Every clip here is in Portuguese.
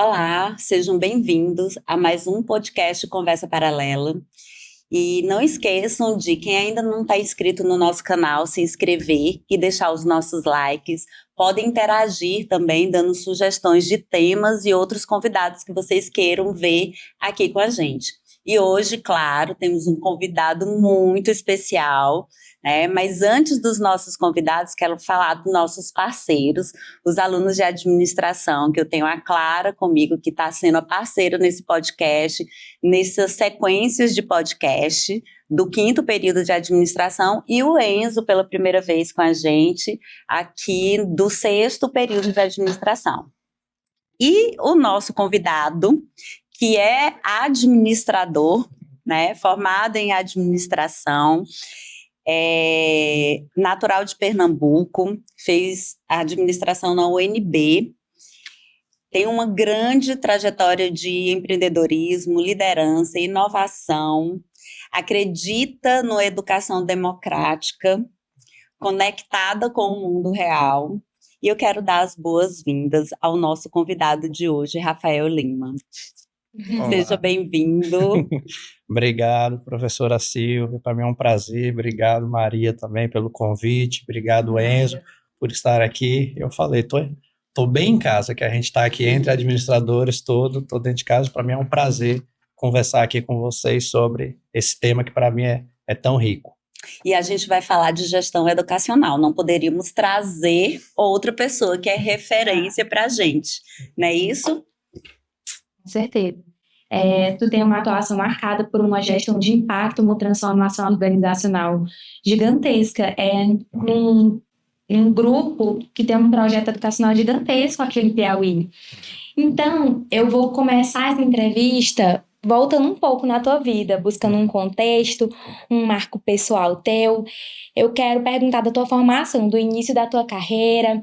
Olá, sejam bem-vindos a mais um podcast Conversa Paralela. E não esqueçam de quem ainda não está inscrito no nosso canal, se inscrever e deixar os nossos likes. Podem interagir também, dando sugestões de temas e outros convidados que vocês queiram ver aqui com a gente. E hoje, claro, temos um convidado muito especial, né? Mas antes dos nossos convidados, quero falar dos nossos parceiros, os alunos de administração, que eu tenho a Clara comigo, que está sendo a parceira nesse podcast, nessas sequências de podcast do 5º período de administração, e o Enzo, pela primeira vez com a gente, aqui do 6º período de administração. E o nosso convidado, que é administrador, né, formado em administração, natural de Pernambuco, fez administração na UNB, tem uma grande trajetória de empreendedorismo, liderança, inovação, acredita na educação democrática, conectada com o mundo real. E eu quero dar as boas-vindas ao nosso convidado de hoje, Rafael Lima. Olá. Seja bem-vindo. Obrigado, professora Silvia, para mim é um prazer. Obrigado, Maria, também pelo convite. Obrigado, Enzo, por estar aqui. Eu falei, tô bem em casa, que a gente está aqui entre administradores, tô dentro de casa. Para mim é um prazer conversar aqui com vocês sobre esse tema que para mim é tão rico. E a gente vai falar de gestão educacional. Não poderíamos trazer outra pessoa que é referência para a gente, não é isso? Com certeza. Tu tem uma atuação marcada por uma gestão de impacto, uma transformação organizacional gigantesca. Um grupo que tem um projeto educacional gigantesco aqui no Piauí. Então, eu vou começar essa entrevista voltando um pouco na tua vida, buscando um contexto, um marco pessoal teu. Eu quero perguntar da tua formação, do início da tua carreira,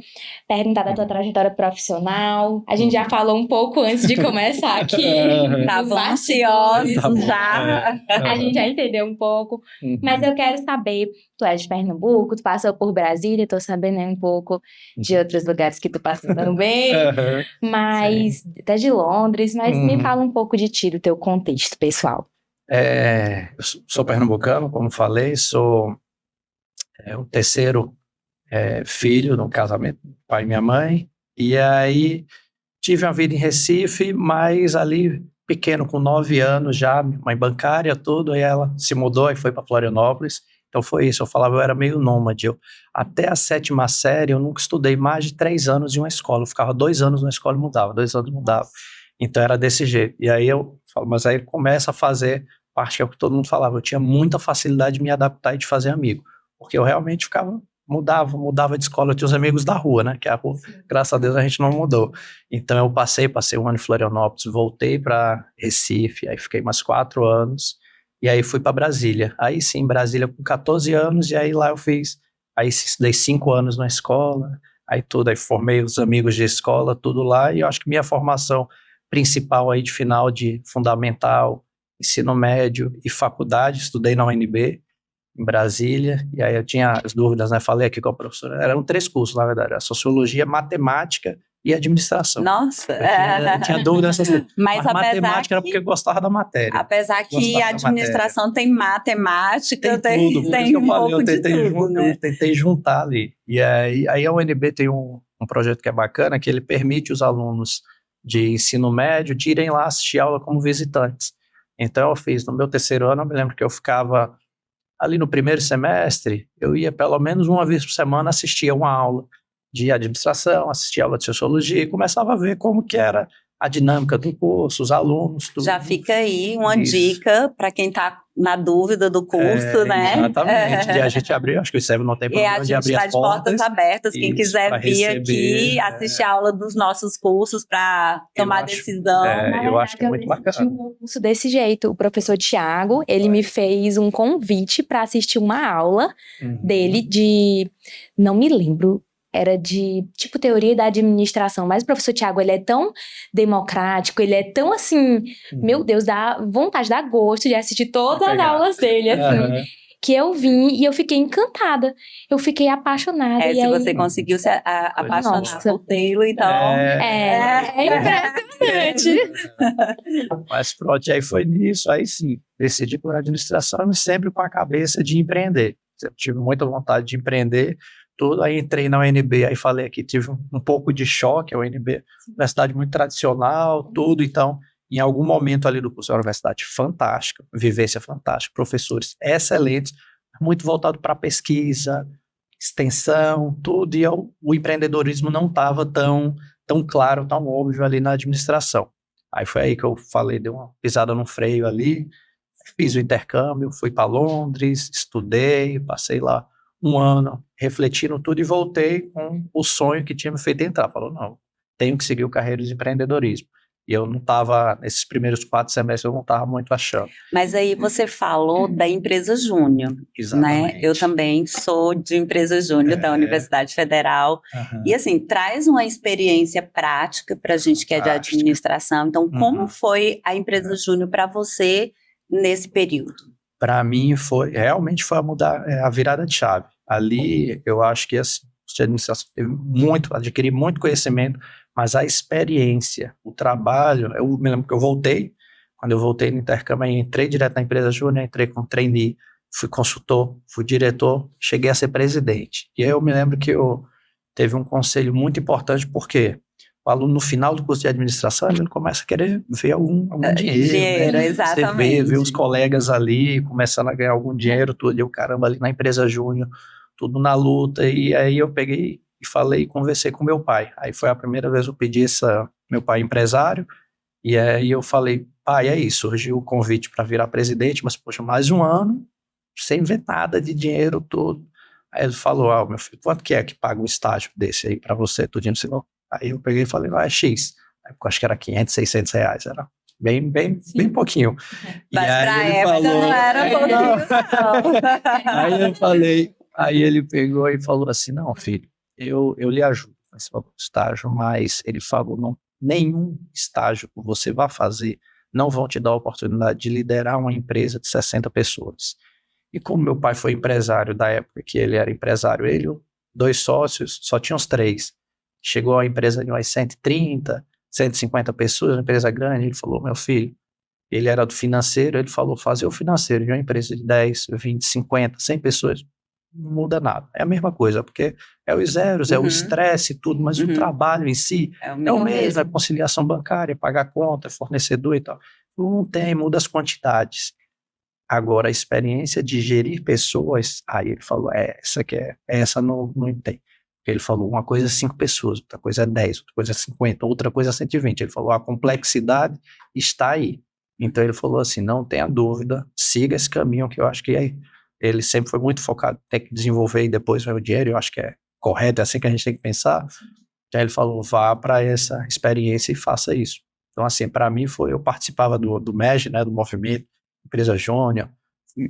perguntar da tua trajetória profissional. A gente já falou um pouco antes de começar aqui. Estavam ansiosos já. A gente já entendeu um pouco. Mas eu quero saber, tu é de Pernambuco, tu passou por Brasília, tô sabendo um pouco de outros lugares que tu passou também. Mas, até de Londres, mas me fala um pouco de ti, do teu contexto pessoal. Eu sou pernambucano, como falei, sou o terceiro filho no casamento do pai e minha mãe, e aí tive uma vida em Recife, mas ali pequeno, com 9 anos já, mãe bancária, tudo, aí ela se mudou e foi para Florianópolis. Então foi isso, eu era meio nômade. Até a 7ª série eu nunca estudei mais de 3 anos em uma escola, eu ficava 2 anos na escola e mudava, 2 anos mudava. Então era desse jeito. E aí eu falo, mas aí começa a fazer parte que é o que todo mundo falava. Eu tinha muita facilidade de me adaptar e de fazer amigo. Porque eu realmente mudava de escola. Eu tinha os amigos da rua, né? Que a rua, graças a Deus, a gente não mudou. Então eu passei um ano em Florianópolis, voltei para Recife, aí fiquei mais 4 anos. E aí fui para Brasília. Aí sim, Brasília com 14 anos, e aí lá eu estudei 5 anos na escola, aí formei os amigos de escola, tudo lá, e eu acho que minha formação principal aí de final de fundamental, ensino médio e faculdade, estudei na UNB, em Brasília, e aí eu tinha as dúvidas, né, falei aqui com a professora, eram 3 cursos, na verdade, a sociologia, matemática e administração. Nossa! Eu tinha dúvidas, mas matemática era porque eu gostava da matéria. Apesar que a administração tem matemática, tem tudo, tem um pouco de tudo, né? Eu tentei juntar ali. E aí a UNB tem um projeto que é bacana, que ele permite os alunos de ensino médio de irem lá assistir aula como visitantes. Então eu fiz, no meu 3º ano, eu me lembro que eu ficava ali no 1º semestre, eu ia pelo menos uma vez por semana assistir uma aula de administração, assistir aula de sociologia e começava a ver como que era a dinâmica do curso, os alunos, tudo. Já fica aí uma dica para quem está na dúvida do curso, né? Exatamente. De a gente abrir, acho que o ICEB não tem problema de abrir as portas. A gente está de portas abertas. Quem quiser vir aqui, assistir a aula dos nossos cursos para tomar decisão. Eu acho que é muito bacana. Eu um curso desse jeito. O professor Tiago, ele me fez um convite para assistir uma aula dele de... Não me lembro. Era de, tipo, teoria da administração. Mas o professor Tiago, ele é tão democrático, ele é tão, assim, meu Deus, dá vontade, dá gosto de assistir todas as aulas dele, assim. que eu vim e eu fiquei encantada. Eu fiquei apaixonada. Se aí... você conseguiu se apaixonar por Taylor, então... É impressionante. Mas pronto, aí foi nisso, aí sim, decidi por administração, mas sempre com a cabeça de empreender. Eu tive muita vontade de empreender, tudo, aí entrei na UNB, aí falei aqui, tive um pouco de choque, a UNB, universidade muito tradicional, tudo, então, em algum momento ali do curso, é uma universidade fantástica, vivência fantástica, professores excelentes, muito voltado para pesquisa, extensão, tudo, e o empreendedorismo não estava tão claro, tão óbvio ali na administração. Aí foi aí que eu falei, dei uma pisada no freio ali, fiz o intercâmbio, fui para Londres, estudei, passei lá um ano refletindo tudo e voltei com o sonho que tinha me feito entrar. Falou, não, tenho que seguir o carreira de empreendedorismo. E eu não estava, nesses primeiros 4 semestres, eu não estava muito achando. Mas aí você falou da empresa Júnior, né? Eu também sou de empresa Júnior da Universidade Federal. E assim, traz uma experiência prática para a gente que é de administração. Então, como foi a empresa Júnior para você nesse período? Para mim, realmente foi a virada de chave. Ali, eu acho que assim, de administração adquiri muito conhecimento, mas a experiência, o trabalho, eu me lembro que eu voltei, quando eu voltei no intercâmbio, entrei direto na empresa Júnior, entrei como trainee, fui consultor, fui diretor, cheguei a ser presidente. E aí eu me lembro que teve um conselho muito importante, porque o aluno no final do curso de administração, ele começa a querer ver algum dinheiro, né? Exatamente. Você vê os colegas ali começando a ganhar algum dinheiro, tudo, e eu, caramba, ali na empresa Júnior, tudo na luta, e aí eu peguei e falei, conversei com meu pai. Aí foi a primeira vez que eu pedi meu pai é empresário, e aí eu falei, pai, é isso, surgiu o convite para virar presidente, mas poxa, mais um ano, sem ver nada de dinheiro todo. Aí ele falou, meu filho, quanto que é que paga um estágio desse aí para você, tudinho, não? Aí eu peguei e falei, é X. Aí, eu acho que era 500, 600 reais, era bem pouquinho. Mas para época falou, não era pouquinho, não. Aí ele pegou e falou assim, não, filho, eu lhe ajudo nesse estágio, mas ele falou, não, nenhum estágio que você vai fazer não vão te dar a oportunidade de liderar uma empresa de 60 pessoas. E como meu pai foi empresário da época que ele era empresário, ele, 2 sócios, só tinha uns 3. Chegou a empresa de umas 130, 150 pessoas, uma empresa grande, ele falou, meu filho, ele era do financeiro, ele falou, fazer o financeiro de uma empresa de 10, 20, 50, 100 pessoas, não muda nada. É a mesma coisa, porque é os zeros, é o estresse e tudo, mas o trabalho em si é o mesmo, é conciliação bancária, pagar conta, fornecedor e tal. Não tem, muda as quantidades. Agora, a experiência de gerir pessoas, aí ele falou, essa não tem. Ele falou, uma coisa é 5 pessoas, outra coisa é 10, outra coisa é 50, outra coisa é 120. Ele falou, a complexidade está aí. Então ele falou assim, não tenha dúvida, siga esse caminho, que eu acho que ele sempre foi muito focado, tem que desenvolver e depois vai o dinheiro, eu acho que é correto, é assim que a gente tem que pensar. Então ele falou, vá para essa experiência e faça isso. Então assim, para mim eu participava do MEG, né, do movimento, empresa Júnior,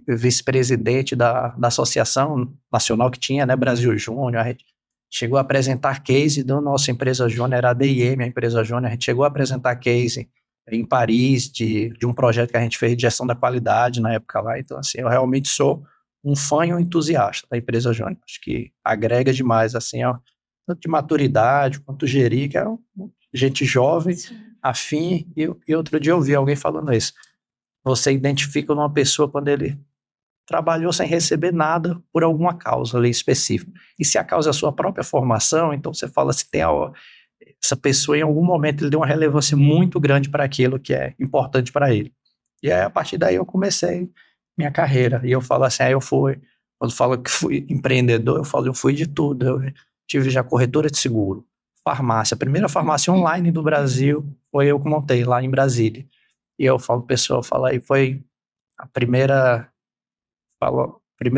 vice-presidente da associação nacional que tinha, né, Brasil Júnior, a gente chegou a apresentar case da nossa empresa Júnior, era a DIM, a empresa Júnior, a gente chegou a apresentar case em Paris de um projeto que a gente fez de gestão da qualidade na época lá. Então assim, eu realmente sou um fã e um entusiasta da empresa Júnior. Acho que agrega demais, assim, tanto de maturidade quanto gerir, que é gente jovem, afim. E outro dia eu vi alguém falando isso. Você identifica numa pessoa quando ele trabalhou sem receber nada por alguma causa ali específica. E se a causa é a sua própria formação, então você fala se tem essa pessoa em algum momento ele deu uma relevância muito grande para aquilo que é importante para ele. E aí, a partir daí eu comecei minha carreira. E eu falo assim, quando falo que fui empreendedor, eu fui de tudo. Eu tive já corretora de seguro, farmácia, a primeira farmácia online do Brasil foi eu que montei lá em Brasília. E eu falo, pessoal, aí foi a primeira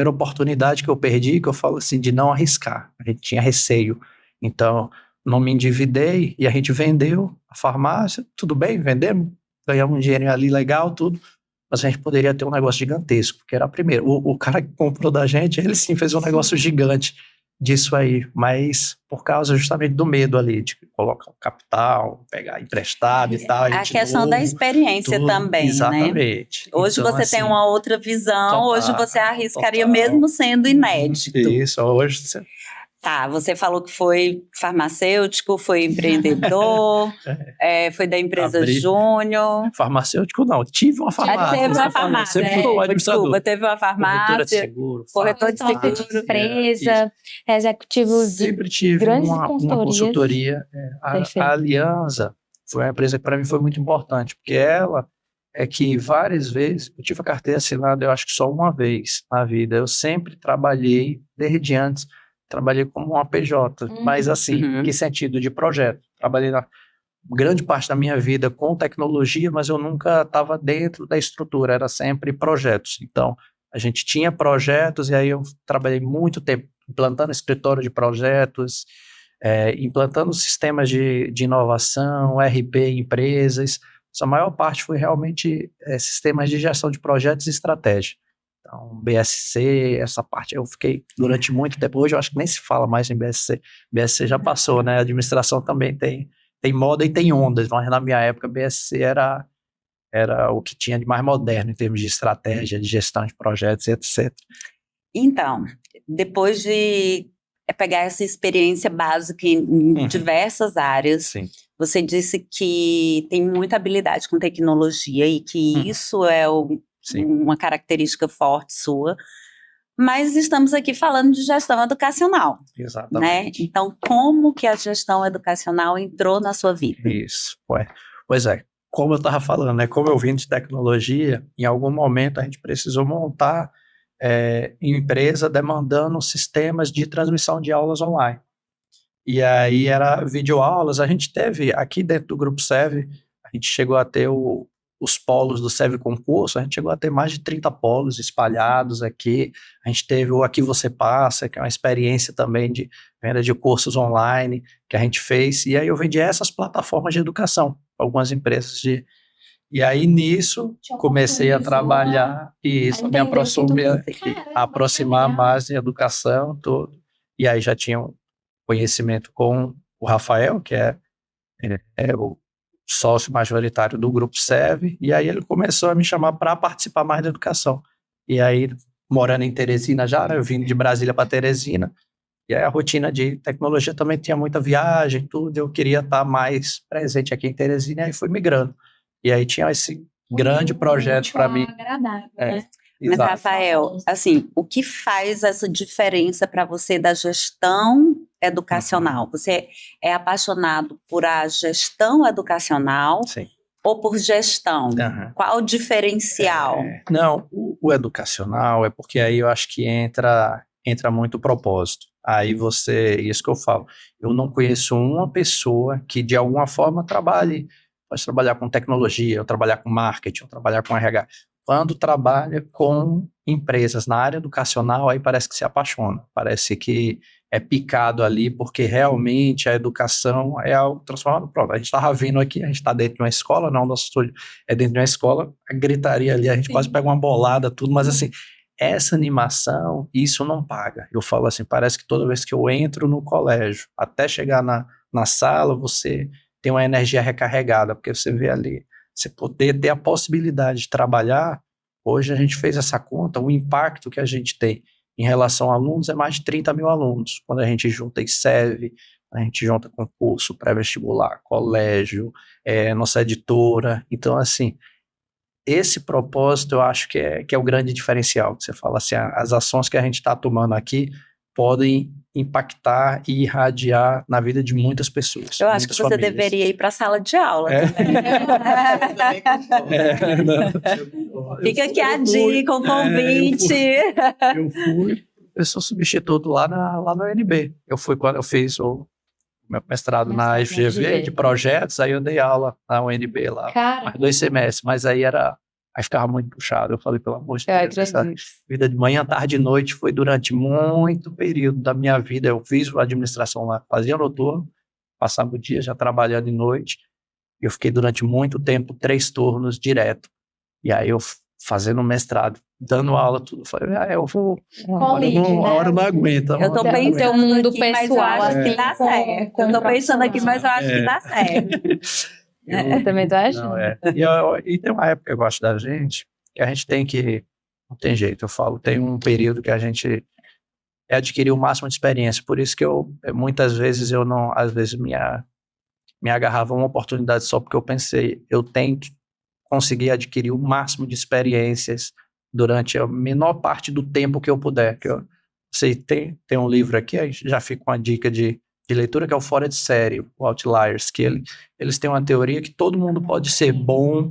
oportunidade que eu perdi, que eu falo assim, de não arriscar. A gente tinha receio. Então, não me endividei e a gente vendeu a farmácia, tudo bem, vendemos, ganhamos um dinheiro ali legal, tudo, mas a gente poderia ter um negócio gigantesco, porque era a primeira. O cara que comprou da gente, ele sim fez um negócio gigante disso aí, mas por causa justamente do medo ali, de colocar o capital, pegar emprestado e tal. A questão da experiência também, exatamente. Né? Hoje então, você assim, tem uma outra visão, total, hoje você arriscaria total. mesmo sendo inédito. Isso, hoje você... Tá, você falou que foi farmacêutico, foi empreendedor, foi da empresa Júnior. Farmacêutico não, tive uma farmácia. Teve uma farmácia, sempre fui administrador. Desculpa, teve uma farmácia. Corretora de seguro. Corretor de seguro, empresa, executivo sempre tive grandes uma consultoria. A Aliança foi uma empresa que para mim foi muito importante, porque ela é que várias vezes, eu tive a carteira assinada, eu acho que só uma vez na vida, eu sempre trabalhei, desde antes, trabalhei como uma PJ, mas assim, que sentido de projeto. Trabalhei na grande parte da minha vida com tecnologia, mas eu nunca estava dentro da estrutura, era sempre projetos. Então, a gente tinha projetos e aí eu trabalhei muito tempo implantando escritório de projetos, implantando sistemas de inovação, RP em empresas. A maior parte foi realmente sistemas de gestão de projetos e estratégia. Então, BSC, essa parte, eu fiquei durante muito tempo. Hoje eu acho que nem se fala mais em BSC. BSC já passou, né? A administração também tem moda e tem ondas. Mas na minha época, BSC era o que tinha de mais moderno em termos de estratégia, de gestão de projetos, etc. Então, depois de pegar essa experiência básica em diversas áreas, Sim. Você disse que tem muita habilidade com tecnologia e que isso é uma característica forte sua, mas estamos aqui falando de gestão educacional. Exatamente. Né? Então, como que a gestão educacional entrou na sua vida? Isso, pois é. Como eu estava falando, né? Como eu vim de tecnologia, em algum momento a gente precisou montar empresa demandando sistemas de transmissão de aulas online. E aí era videoaulas, a gente teve aqui dentro do Grupo SEV, a gente chegou a ter os polos do SEV Concurso, a gente chegou a ter mais de 30 polos espalhados aqui, a gente teve o Aqui Você Passa, que é uma experiência também de venda de cursos online que a gente fez, e aí eu vendi essas plataformas de educação, algumas empresas E aí nisso comecei a trabalhar e isso me aproximar mais de educação, tudo, e aí já tinha conhecimento com o Rafael, que é o sócio majoritário do Grupo SEV, e aí ele começou a me chamar para participar mais da educação. E aí, morando em Teresina já, né, eu vim de Brasília para Teresina, e aí a rotina de tecnologia também tinha muita viagem, tudo, eu queria estar mais presente aqui em Teresina, e aí fui migrando. E aí tinha esse grande projeto para mim. Agradável, né? Mas, Rafael, assim, o que faz essa diferença para você da gestão educacional? Você é apaixonado por a gestão educacional? Sim. Ou por gestão? Qual o diferencial? Não, o educacional é porque aí eu acho que entra muito o propósito. Aí isso que eu falo, eu não conheço uma pessoa que de alguma forma pode trabalhar com tecnologia, ou trabalhar com marketing, ou trabalhar com RH. Quando trabalha com empresas na área educacional, aí parece que se apaixona, parece que é picado ali, porque realmente a educação é algo transformado. Pronto, a gente estava vindo aqui, a gente está dentro de uma escola, não, nosso estúdio é dentro de uma escola, a gritaria ali, a gente quase pega uma bolada, tudo, mas assim, essa animação, isso não paga. Eu falo assim, parece que toda vez que eu entro no colégio, até chegar na sala, você tem uma energia recarregada, porque você vê ali, você poder ter a possibilidade de trabalhar. Hoje a gente fez essa conta, o impacto que a gente tem em relação a alunos é mais de 30 mil alunos, quando a gente junta ICEV, a gente junta concurso, pré-vestibular, colégio, nossa editora. Então, assim, esse propósito eu acho que é o grande diferencial, que você fala assim, as ações que a gente está tomando aqui podem impactar e irradiar na vida de muitas pessoas. Eu acho que você deveria ir para a sala de aula. Fica aqui a dica, o convite. Eu fui professor substituto lá no UNB. Eu fui quando eu fiz o meu mestrado na FGV de projetos, aí eu dei aula na UNB lá, mais 2 semestres, mas aí ficava muito puxado. Eu falei, pelo amor de Deus, essa vida de manhã, tarde e noite foi durante muito período da minha vida. Eu fiz a administração lá, fazia noturno, passava o dia já trabalhando de noite. Eu fiquei durante muito tempo 3 turnos direto. E aí eu fazendo mestrado, dando aula, tudo. Eu falei, eu vou... Uma né? hora não aguenta. Eu tô Tem pensando um mundo aqui, mas eu pessoal, acho que dá certo. Eu tô pensando aqui, mas eu acho que dá certo. Eu também tô achando. E tem uma época que eu gosto da gente, que a gente tem que... Não tem jeito, eu falo, tem um período que a gente adquirir o máximo de experiência. Por isso que muitas vezes eu não, às vezes me agarrava a uma oportunidade só porque eu pensei, eu tenho que conseguir adquirir o máximo de experiências durante a menor parte do tempo que eu puder. Você tem um livro aqui, aí já fica uma dica de leitura, que é o Fora de Série, o Outliers, que eles têm uma teoria que todo mundo pode ser bom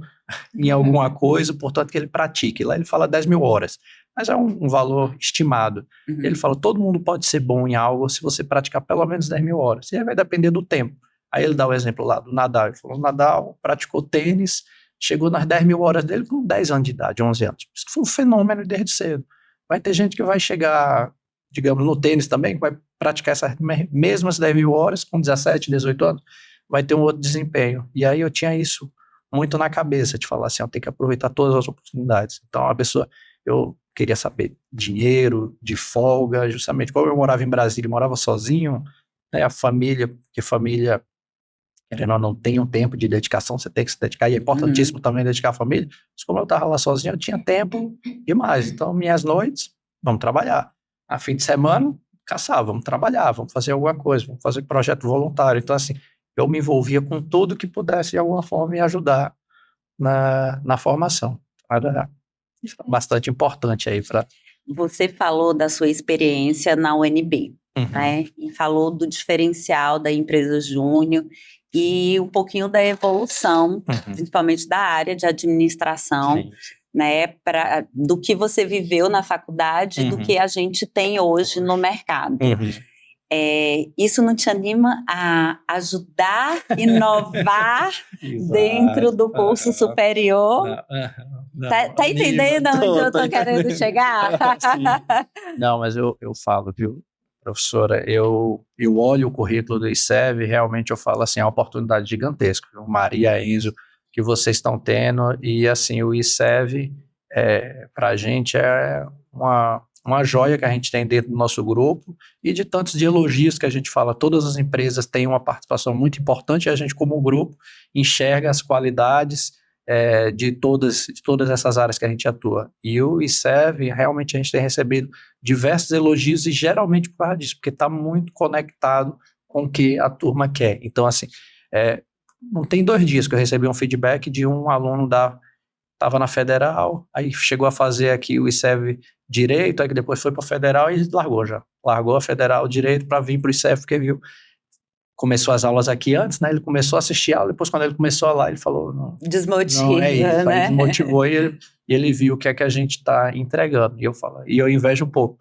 em alguma coisa, portanto que ele pratique. Lá ele fala 10 mil horas, mas é um valor estimado. Uhum. Ele fala, todo mundo pode ser bom em algo se você praticar pelo menos 10 mil horas. E aí vai depender do tempo. Aí ele dá o exemplo lá do Nadal. Ele falou, o Nadal praticou tênis, chegou nas 10 mil horas dele com 10 anos de idade, 11 anos. Isso foi um fenômeno desde cedo. Vai ter gente que vai chegar, digamos, no tênis também, que vai praticar essas mesmas 10 mil horas com 17, 18 anos, vai ter um outro desempenho. E aí eu tinha isso muito na cabeça, de falar assim, eu tenho que aproveitar todas as oportunidades. Então a pessoa, eu queria saber dinheiro, de folga, justamente como eu morava em Brasília, morava sozinho, né, a família, porque família, querendo ou não, tem um tempo de dedicação, você tem que se dedicar, e é importantíssimo também dedicar a família, mas como eu estava lá sozinho, eu tinha tempo demais, então minhas noites, vamos trabalhar, a fim de semana, caçar, vamos trabalhar, vamos fazer alguma coisa, vamos fazer projeto voluntário, então assim, eu me envolvia com tudo que pudesse de alguma forma me ajudar na formação. Era bastante importante aí para... Você falou da sua experiência na UNB, né? E falou do diferencial da empresa Júnior e um pouquinho da evolução, principalmente da área de administração, Sim. né? Do que você viveu na faculdade e do que a gente tem hoje no mercado. Isso não te anima a ajudar, inovar dentro do curso superior? Não, Tá entendendo onde eu tô querendo chegar? Não, mas eu falo, viu, professora, eu olho o currículo do ICEV, realmente eu falo assim, é uma oportunidade gigantesca, viu? Maria, Enzo, que vocês estão tendo, e assim, o ICEV, para a gente é uma joia que a gente tem dentro do nosso grupo, e de tantos de elogios que a gente fala, todas as empresas têm uma participação muito importante, e a gente como grupo enxerga as qualidades de todas essas áreas que a gente atua. E o ICEV, realmente a gente tem recebido diversos elogios, e geralmente por causa disso, porque está muito conectado com o que a turma quer. Então, assim, não tem 2 dias que eu recebi um feedback de um aluno estava na Federal, aí chegou a fazer aqui o ICEV Direito, aí depois foi para a Federal e largou a Federal Direito para vir para o ICEV, porque viu, começou as aulas aqui antes, né, ele começou a assistir a aula, depois quando ele começou lá, ele falou, não é isso, né? aí desmotivou e ele viu o que é que a gente está entregando, e eu invejo um pouco.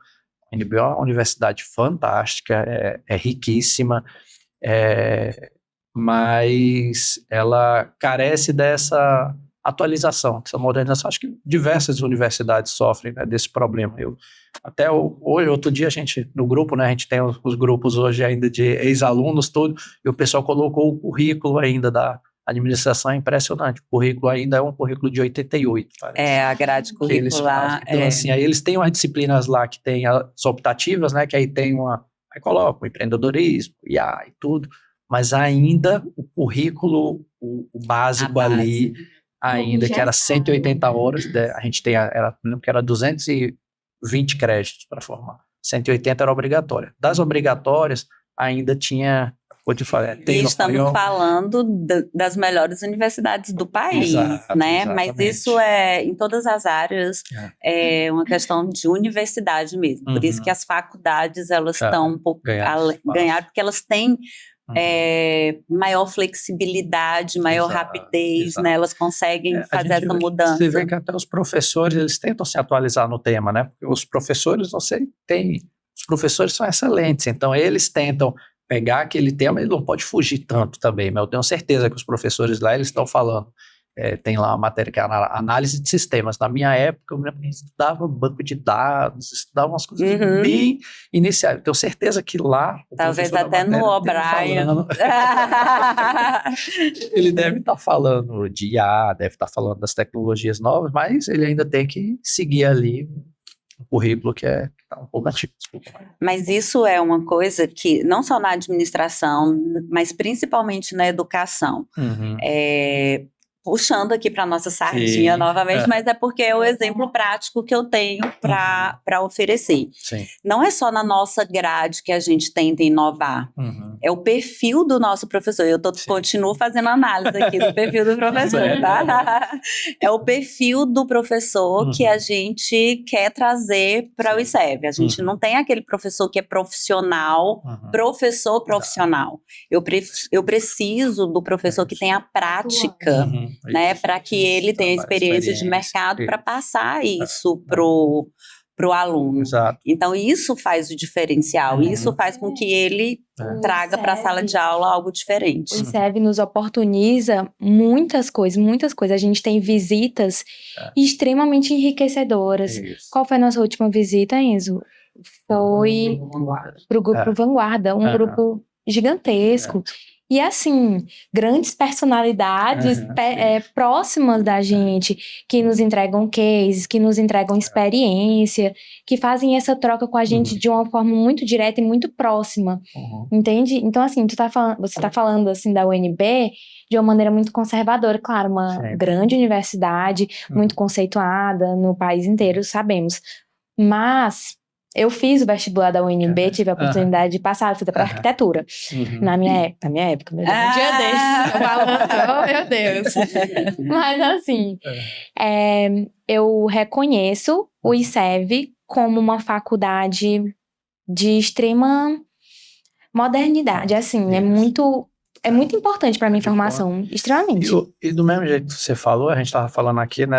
A UNB é uma universidade fantástica, é riquíssima, mas ela carece dessa atualização, dessa modernização. Acho que diversas universidades sofrem, né, desse problema. Hoje, outro dia, a gente, no grupo, né, a gente tem os grupos hoje ainda de ex-alunos, tudo, e o pessoal colocou o currículo ainda da administração, é impressionante. O currículo ainda é um currículo de 88, parece. A grade curricular. Então, assim, aí eles têm umas disciplinas lá que tem as optativas, né, que aí tem aí colocam o empreendedorismo, IA e tudo, mas ainda o currículo, o básico ali, ainda que era 180 horas, a gente lembro que era 220 créditos para formar, 180 era obrigatória. Das obrigatórias, ainda tinha, vou te falar, e estamos falando das melhores universidades do país, né? Exatamente. Mas isso em todas as áreas, é uma questão de universidade mesmo. Por isso que as faculdades, elas estão um pouco ganhar, porque elas têm maior flexibilidade, maior rapidez, né? Elas conseguem fazer essa mudança. Você vê que até os professores, eles tentam se atualizar no tema, né? Porque os professores, os professores são excelentes, então eles tentam pegar aquele tema, ele não pode fugir tanto também, mas eu tenho certeza que os professores lá, eles estão falando, tem lá uma matéria que é análise de sistemas. Na minha época, eu me lembro que a gente estudava banco de dados, estudava umas coisas bem iniciais. Tenho certeza que lá... Talvez até no O'Brien. Ele deve estar falando de IA, deve estar falando das tecnologias novas, mas ele ainda tem que seguir ali o currículo que está um pouco antigo. Mas isso é uma coisa que, não só na administração, mas principalmente na educação, puxando aqui para a nossa sardinha novamente, mas é porque é o exemplo prático que eu tenho para oferecer. Sim. Não é só na nossa grade que a gente tenta inovar, é o perfil do nosso professor. Eu continuo fazendo análise aqui do perfil do professor, tá? É o perfil do professor que a gente quer trazer para o ICEV. A gente não tem aquele professor que é profissional, professor profissional. Eu preciso do professor que tenha prática, né, para que ele tenha experiência de mercado para passar isso pro aluno. Exato. Então, isso faz o diferencial, isso faz com que ele traga para a sala de aula algo diferente. O ICEV nos oportuniza muitas coisas. A gente tem visitas extremamente enriquecedoras. Isso. Qual foi a nossa última visita, Enzo? Foi para o Grupo Vanguarda, um grupo gigantesco. E assim, grandes personalidades próximas da gente, que nos entregam cases, que nos entregam experiência, que fazem essa troca com a gente de uma forma muito direta e muito próxima, entende? Então assim, você tá falando assim da UNB de uma maneira muito conservadora, claro, uma grande universidade, muito conceituada no país inteiro, sabemos, mas... Eu fiz o vestibular da UNB, tive a oportunidade de passar, eu fui para arquitetura. Na minha época, meu Deus, um dia desses, eu falando, oh meu Deus. Mas assim, eu reconheço o ICEV como uma faculdade de extrema modernidade, assim, é muito importante para a minha formação, extremamente. E do mesmo jeito que você falou, a gente estava falando aqui, né,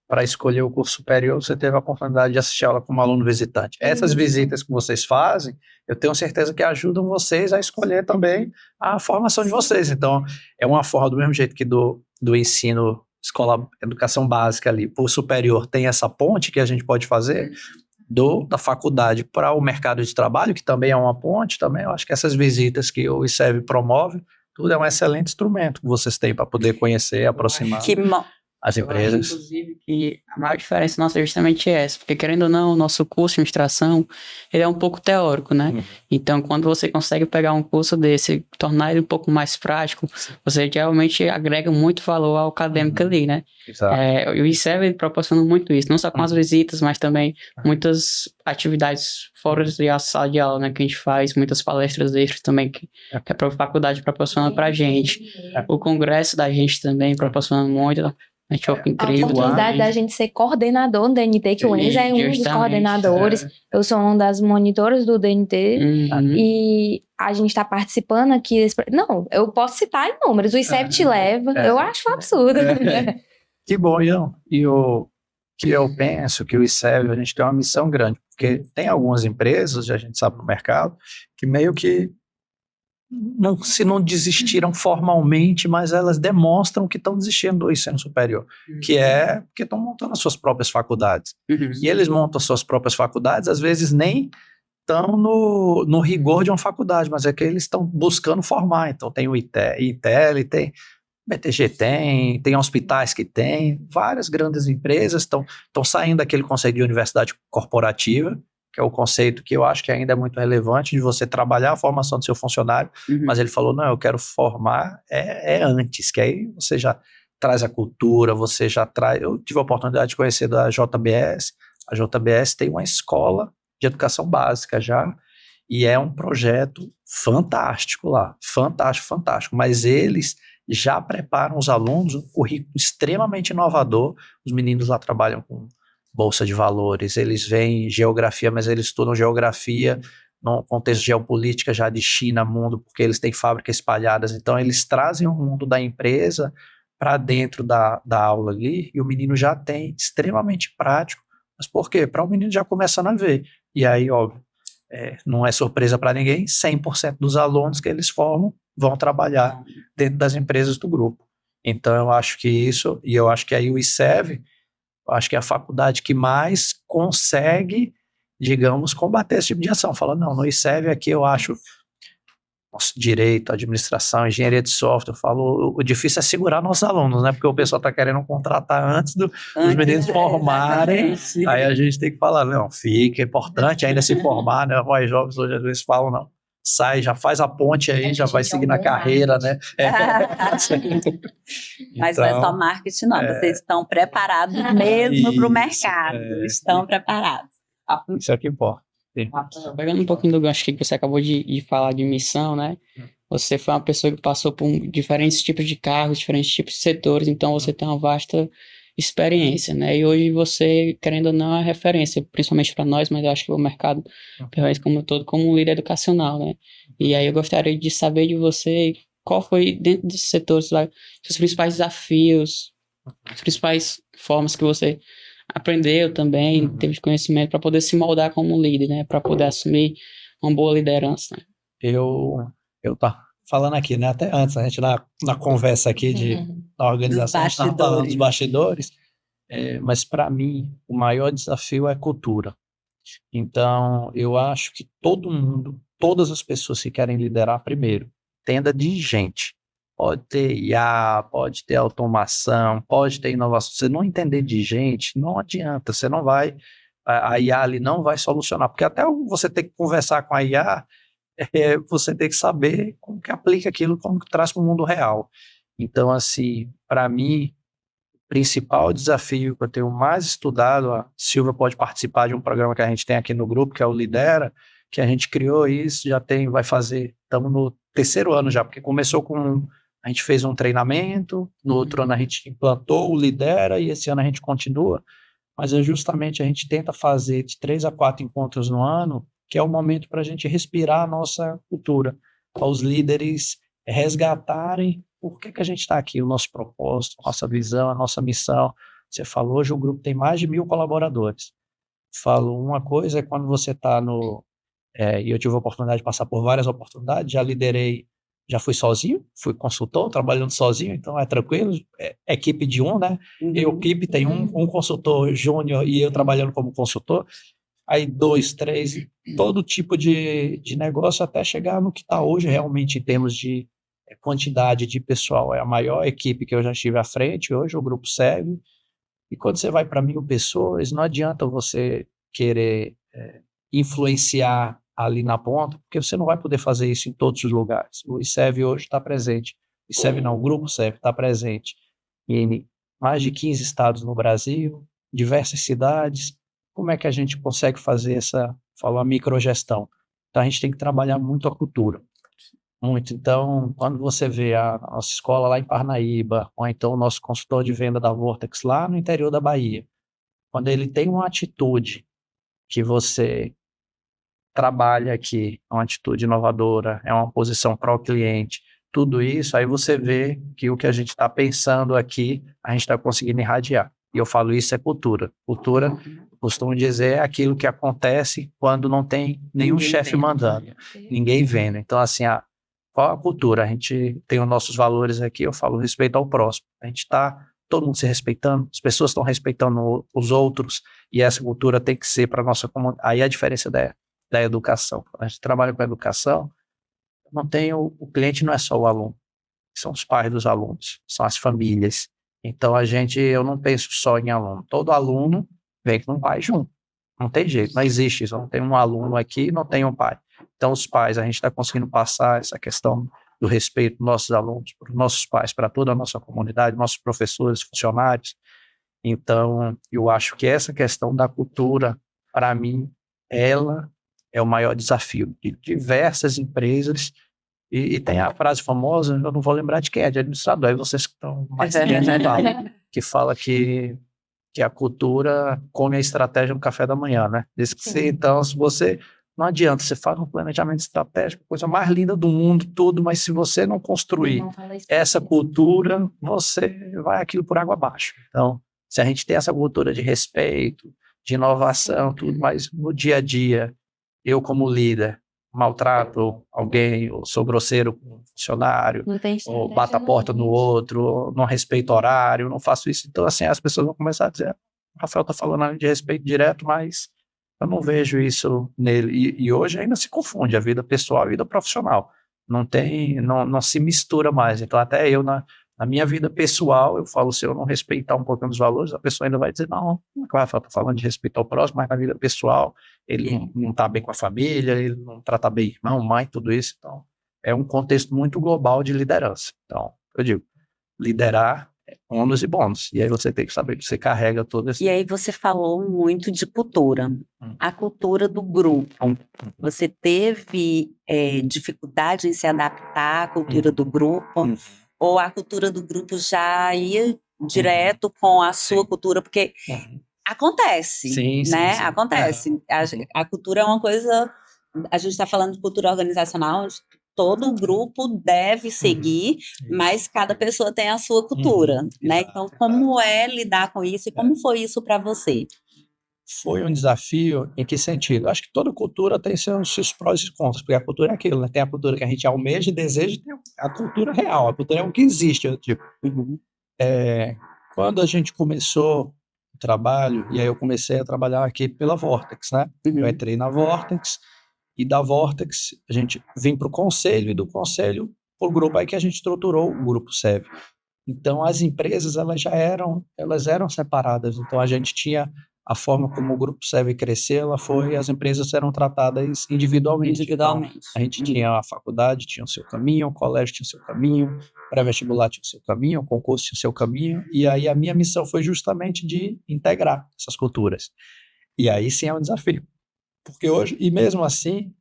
para escolher o curso superior, você teve a oportunidade de assistir aula como aluno visitante. Essas visitas que vocês fazem, eu tenho certeza que ajudam vocês a escolher também a formação de vocês. Então, é uma forma, do mesmo jeito que do ensino, escola, educação básica ali, para o superior tem essa ponte que a gente pode fazer, da faculdade para o mercado de trabalho, que também é uma ponte, também eu acho que essas visitas que o ICEV promove, tudo é um excelente instrumento que vocês têm para poder conhecer, aproximar as empresas. Inclusive, que a maior diferença nossa é justamente essa, porque querendo ou não, o nosso curso de administração, ele é um pouco teórico, né? Então, quando você consegue pegar um curso desse, tornar ele um pouco mais prático, você realmente agrega muito valor ao acadêmico ali, né? Exato. O ICEV proporciona muito isso, não só com as visitas, mas também muitas atividades fora da sala de aula, né? Que a gente faz, muitas palestras extras também que a faculdade proporciona pra gente. O congresso da gente também proporciona muito. Incrível, a oportunidade da gente ser coordenador do DNT, que o Enzo é um dos coordenadores, eu sou uma das monitoras do DNT, e a gente está participando aqui. Não, eu posso citar em números, o ICEV te leva, eu acho um absurdo. Que bom, Ian. E o que eu penso que o ICEV, a gente tem uma missão grande, porque tem algumas empresas, a gente sabe no mercado, que meio que se não desistiram formalmente, mas elas demonstram que estão desistindo do ensino superior, que é porque estão montando as suas próprias faculdades. E eles montam as suas próprias faculdades, às vezes nem estão no rigor de uma faculdade, mas é que eles estão buscando formar. Então tem o ITEL, tem BTG, tem hospitais que tem, várias grandes empresas estão saindo daquele conceito de universidade corporativa, que é o conceito que eu acho que ainda é muito relevante de você trabalhar a formação do seu funcionário, mas ele falou, não, eu quero formar antes, que aí você já traz a cultura, você já traz... Eu tive a oportunidade de conhecer da JBS, a JBS tem uma escola de educação básica já, e é um projeto fantástico lá, fantástico, mas eles já preparam os alunos, um currículo extremamente inovador, os meninos lá trabalham com bolsa de valores, eles veem geografia, mas eles estudam geografia no contexto de geopolítica já de China, mundo, porque eles têm fábricas espalhadas, então eles trazem o mundo da empresa para dentro da aula ali, e o menino já tem extremamente prático, mas por quê? Para o menino já começando a ver, e aí, óbvio, não é surpresa para ninguém, 100% dos alunos que eles formam vão trabalhar dentro das empresas do grupo. Então, eu acho que isso, e eu acho que aí o ICEV, eu acho que é a faculdade que mais consegue, digamos, combater esse tipo de ação. Fala, não, no ICEV aqui eu acho direito, administração, engenharia de software, eu falo, o difícil é segurar nossos alunos, né? Porque o pessoal está querendo contratar antes dos meninos formarem, aí a gente tem que falar, não, fica, é importante ainda se formar, né? Os jovens hoje às vezes falam, não, sai, já faz a ponte aí, já vai seguir na carreira, né? Mas não é só marketing, não, vocês estão preparados mesmo para o mercado, estão preparados. Isso é o que importa. Pegando um pouquinho do gancho que você acabou de falar de missão, né? Você foi uma pessoa que passou por diferentes tipos de cargos, diferentes tipos de setores, então você tem uma vasta experiência, né? E hoje você, querendo ou não, é referência, principalmente para nós, mas eu acho que o mercado, como um todo, como um líder educacional, né? E aí eu gostaria de saber de você qual foi, dentro desses setores, lá, os principais desafios, as principais formas que você aprendeu também, teve de conhecimento para poder se moldar como líder, né? Para poder assumir uma boa liderança, né? Eu tá falando aqui, né? Até antes, a gente na conversa aqui da organização, a gente estava falando dos bastidores, mas para mim, o maior desafio é cultura. Então, eu acho que todo mundo, todas as pessoas que querem liderar, primeiro, tenda de gente. Pode ter IA, pode ter automação, pode ter inovação. Se você não entender de gente, não adianta. Você não vai, a IA ali não vai solucionar. Porque até você ter que conversar com a IA, você tem que saber como que aplica aquilo, como que traz para o mundo real. Então, assim, para mim, o principal desafio que eu tenho mais estudado, a Silvia pode participar de um programa que a gente tem aqui no grupo, que é o Lidera, que a gente criou isso, estamos no 3º ano já, porque começou a gente fez um treinamento, no outro ano a gente implantou o Lidera e esse ano a gente continua, mas justamente a gente tenta fazer de 3 a 4 encontros no ano, que é o momento para a gente respirar a nossa cultura, para os líderes resgatarem por que a gente está aqui, o nosso propósito, nossa visão, a nossa missão. Você falou, hoje o grupo tem mais de 1.000 colaboradores. Falo, uma coisa é quando você está e eu tive a oportunidade de passar por várias oportunidades, já fui sozinho, fui consultor, trabalhando sozinho, então é tranquilo, equipe de né? Equipe tem um consultor júnior e eu trabalhando como consultor, aí 2, 3, todo tipo de negócio até chegar no que está hoje realmente em termos de quantidade de pessoal. É a maior equipe que eu já estive à frente, hoje o grupo serve, e quando você vai para 1.000 pessoas, não adianta você querer influenciar ali na ponta, porque você não vai poder fazer isso em todos os lugares. O ICEV hoje está presente, o ICEV não, o Grupo ICEV está presente em mais de 15 estados no Brasil, diversas cidades. Como é que a gente consegue fazer a microgestão? Então a gente tem que trabalhar muito a cultura, muito. Então, quando você vê a nossa escola lá em Parnaíba, ou então o nosso consultor de venda da Vortex lá no interior da Bahia, quando ele tem uma atitude que você trabalha aqui, é uma atitude inovadora, é uma posição para o cliente, tudo isso, aí você vê que o que a gente está pensando aqui, a gente está conseguindo irradiar. E eu falo isso é cultura. Cultura, costumo dizer, é aquilo que acontece quando não tem nenhum chefe mandando, ninguém vendo. Então, assim, qual a cultura? A gente tem os nossos valores aqui, eu falo respeito ao próximo. A gente está todo mundo se respeitando, as pessoas estão respeitando os outros, e essa cultura tem que ser para a nossa comunidade. Aí a diferença da educação. A gente trabalha com educação, o cliente não é só o aluno, são os pais dos alunos, são as famílias. Então eu não penso só em aluno, todo aluno vem com um pai junto, não tem jeito, não existe isso, não tem um aluno aqui e não tem um pai. Então os pais, a gente está conseguindo passar essa questão do respeito dos nossos alunos, para os nossos pais, para toda a nossa comunidade, nossos professores, funcionários. Então eu acho que essa questão da cultura, para mim, ela é o maior desafio de diversas empresas, e tem a frase famosa, eu não vou lembrar de quem é, de administrador, aí vocês que estão mais que fala que a cultura come a estratégia no café da manhã, né? Então, se você, não adianta, você faz um planejamento estratégico, coisa mais linda do mundo, tudo, mas se você não construir essa cultura, você vai aquilo por água abaixo. Então, se a gente tem essa cultura de respeito, de inovação, tudo, mas no dia a dia, eu como líder, maltrato alguém, ou sou grosseiro com um funcionário, Não tem ou estratégia bato a porta no nenhuma. outro, ou não respeito horário, não faço isso. Então, assim, as pessoas vão começar a dizer, o Rafael está falando ali de respeito direto, mas eu não vejo isso nele. E hoje ainda se confunde a vida pessoal e a vida profissional. Não se mistura mais. Então, até eu, na minha vida pessoal, eu falo, se eu não respeitar um pouquinho os valores, a pessoa ainda vai dizer, não, como é que o Rafael está falando de respeitar o próximo, mas na vida pessoal ele não está bem com a família, ele não trata bem irmão, mãe, tudo isso. Então, é um contexto muito global de liderança. Então, eu digo, liderar é ônus e bônus. E aí você tem que saber que você carrega todo esse... E aí você falou muito de cultura, a cultura do grupo. Você teve dificuldade em se adaptar à cultura do grupo? Ou a cultura do grupo já ia direto com a sua cultura? Porque acontece, Sim, né? sim. Acontece. A cultura é uma coisa... A gente está falando de cultura organizacional, todo grupo deve seguir, mas cada pessoa tem a sua cultura, né? Exato. Então, como é lidar com isso e como foi isso para você? Foi um desafio em que sentido? Acho que toda cultura tem seus prós e contras, porque a cultura é aquilo, né? Tem a cultura que a gente almeja e deseja, e tem a cultura real, a cultura é o que existe. Tipo, quando a gente começou o trabalho, e aí eu comecei a trabalhar aqui pela Vortex, né? Eu entrei na Vortex, e da Vortex a gente vem para o conselho, e do conselho para o grupo aí que a gente estruturou o Grupo SEV. Então as empresas elas eram separadas, então a gente tinha a forma como o Grupo SEV cresceu, as empresas eram tratadas individualmente. Então, a gente tinha a faculdade, tinha o seu caminho, o colégio tinha o seu caminho, o pré-vestibular tinha o seu caminho, o concurso tinha o seu caminho, e aí a minha missão foi justamente de integrar essas culturas. E aí sim é um desafio. Porque hoje, e mesmo assim,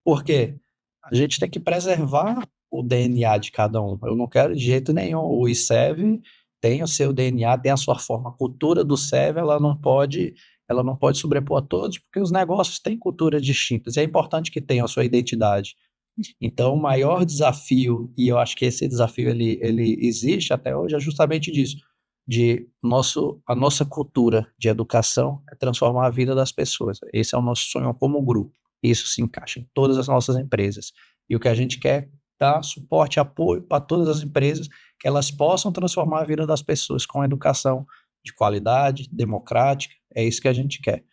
porque a gente tem que preservar o DNA de cada um. Eu não quero de jeito nenhum. O ICEV tem o seu DNA, tem a sua forma. A cultura do CEV, ela não pode sobrepor a todos, porque os negócios têm culturas distintas. E é importante que tenham a sua identidade. Então, o maior desafio, e eu acho que esse desafio ele existe até hoje, é justamente disso. A nossa cultura de educação é transformar a vida das pessoas. Esse é o nosso sonho como grupo. Isso se encaixa em todas as nossas empresas. E o que a gente quer é dar suporte e apoio para todas as empresas, que elas possam transformar a vida das pessoas com educação de qualidade, democrática. É isso que a gente quer.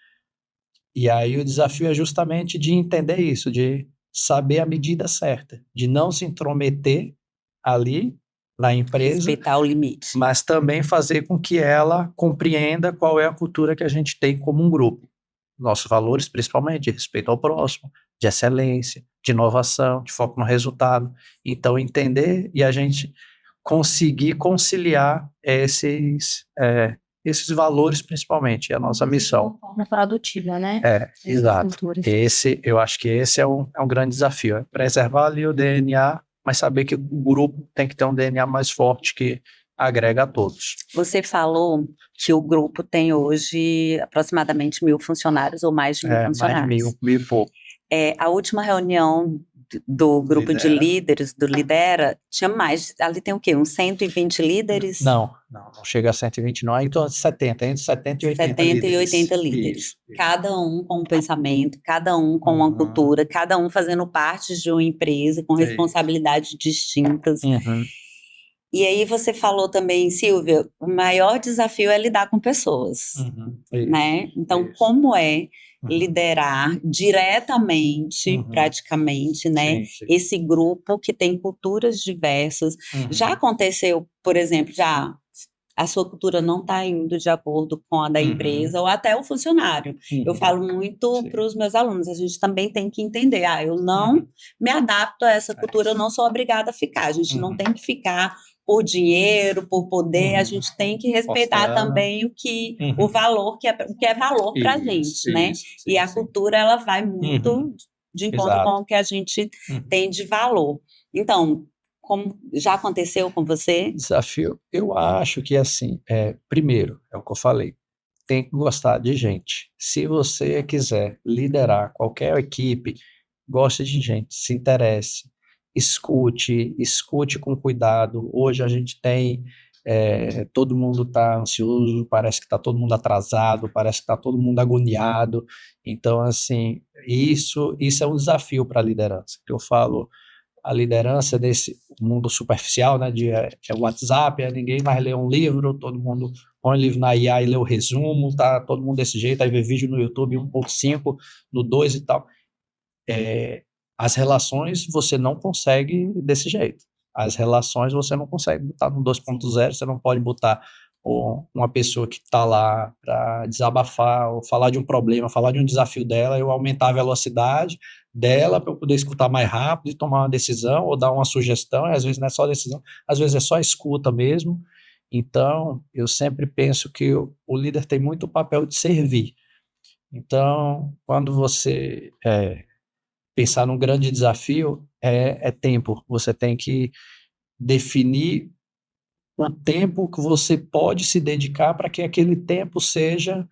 E aí o desafio é justamente de entender isso, de saber a medida certa, de não se intrometer ali na empresa, Respeitar o limite. mas também fazer com que ela compreenda qual é a cultura que a gente tem como um grupo. Nossos valores, principalmente, de respeito ao próximo, de excelência, de inovação, de foco no resultado. Então, entender e a gente conseguir conciliar esses valores, principalmente, é a nossa missão. De uma forma produtiva, né? Exato. Eu acho que esse é um grande desafio, é preservar ali o DNA, mas saber que o grupo tem que ter um DNA mais forte que agrega a todos. Você falou que o grupo tem hoje aproximadamente 1.000 funcionários ou mais de 1.000 funcionários. Mais de 1.000 e pouco. A última reunião do grupo de líderes, do Lidera, tinha mais, ali tem o quê? Uns 120 líderes? Não chega a 120 não, então entre 70 e 80 70 e 80 líderes. líderes. Isso. Cada um com um pensamento, cada um com uma cultura, cada um fazendo parte de uma empresa, com responsabilidades distintas. E aí você falou também, Silvia, o maior desafio é lidar com pessoas, né? Então, como é liderar diretamente, praticamente, né? Esse grupo que tem culturas diversas. Já aconteceu, por exemplo, a sua cultura não está indo de acordo com a da empresa ou até o funcionário. Eu falo muito para os meus alunos, a gente também tem que entender, eu não me adapto a essa cultura, eu não sou obrigada a ficar, a gente não tem que ficar por dinheiro, por poder, a gente tem que respeitar também o valor, que é valor para a gente, né? E a cultura, ela vai muito de encontro com o que a gente tem de valor. Então, como já aconteceu com você? Desafio, eu acho que assim, primeiro, é o que eu falei, tem que gostar de gente. Se você quiser liderar qualquer equipe, goste de gente, se interesse, escute com cuidado. Hoje a gente tem todo mundo está ansioso, parece que está todo mundo atrasado, parece que está todo mundo agoniado. Então, assim, isso é um desafio para a liderança, que eu falo, a liderança desse mundo superficial, né, é WhatsApp, ninguém mais lê um livro, todo mundo põe o livro na IA e lê o resumo, tá todo mundo desse jeito, aí vê vídeo no YouTube 1.5, no 2 e tal. As relações você não consegue desse jeito. As relações você não consegue botar no 2.0, você não pode botar uma pessoa que está lá para desabafar, ou falar de um problema, falar de um desafio dela, eu aumentar a velocidade dela para eu poder escutar mais rápido e tomar uma decisão, ou dar uma sugestão, e às vezes não é só decisão, às vezes é só escuta mesmo. Então, eu sempre penso que o líder tem muito o papel de servir. Então, quando você pensar num grande desafio, é tempo. Você tem que definir o tempo que você pode se dedicar para que aquele tempo seja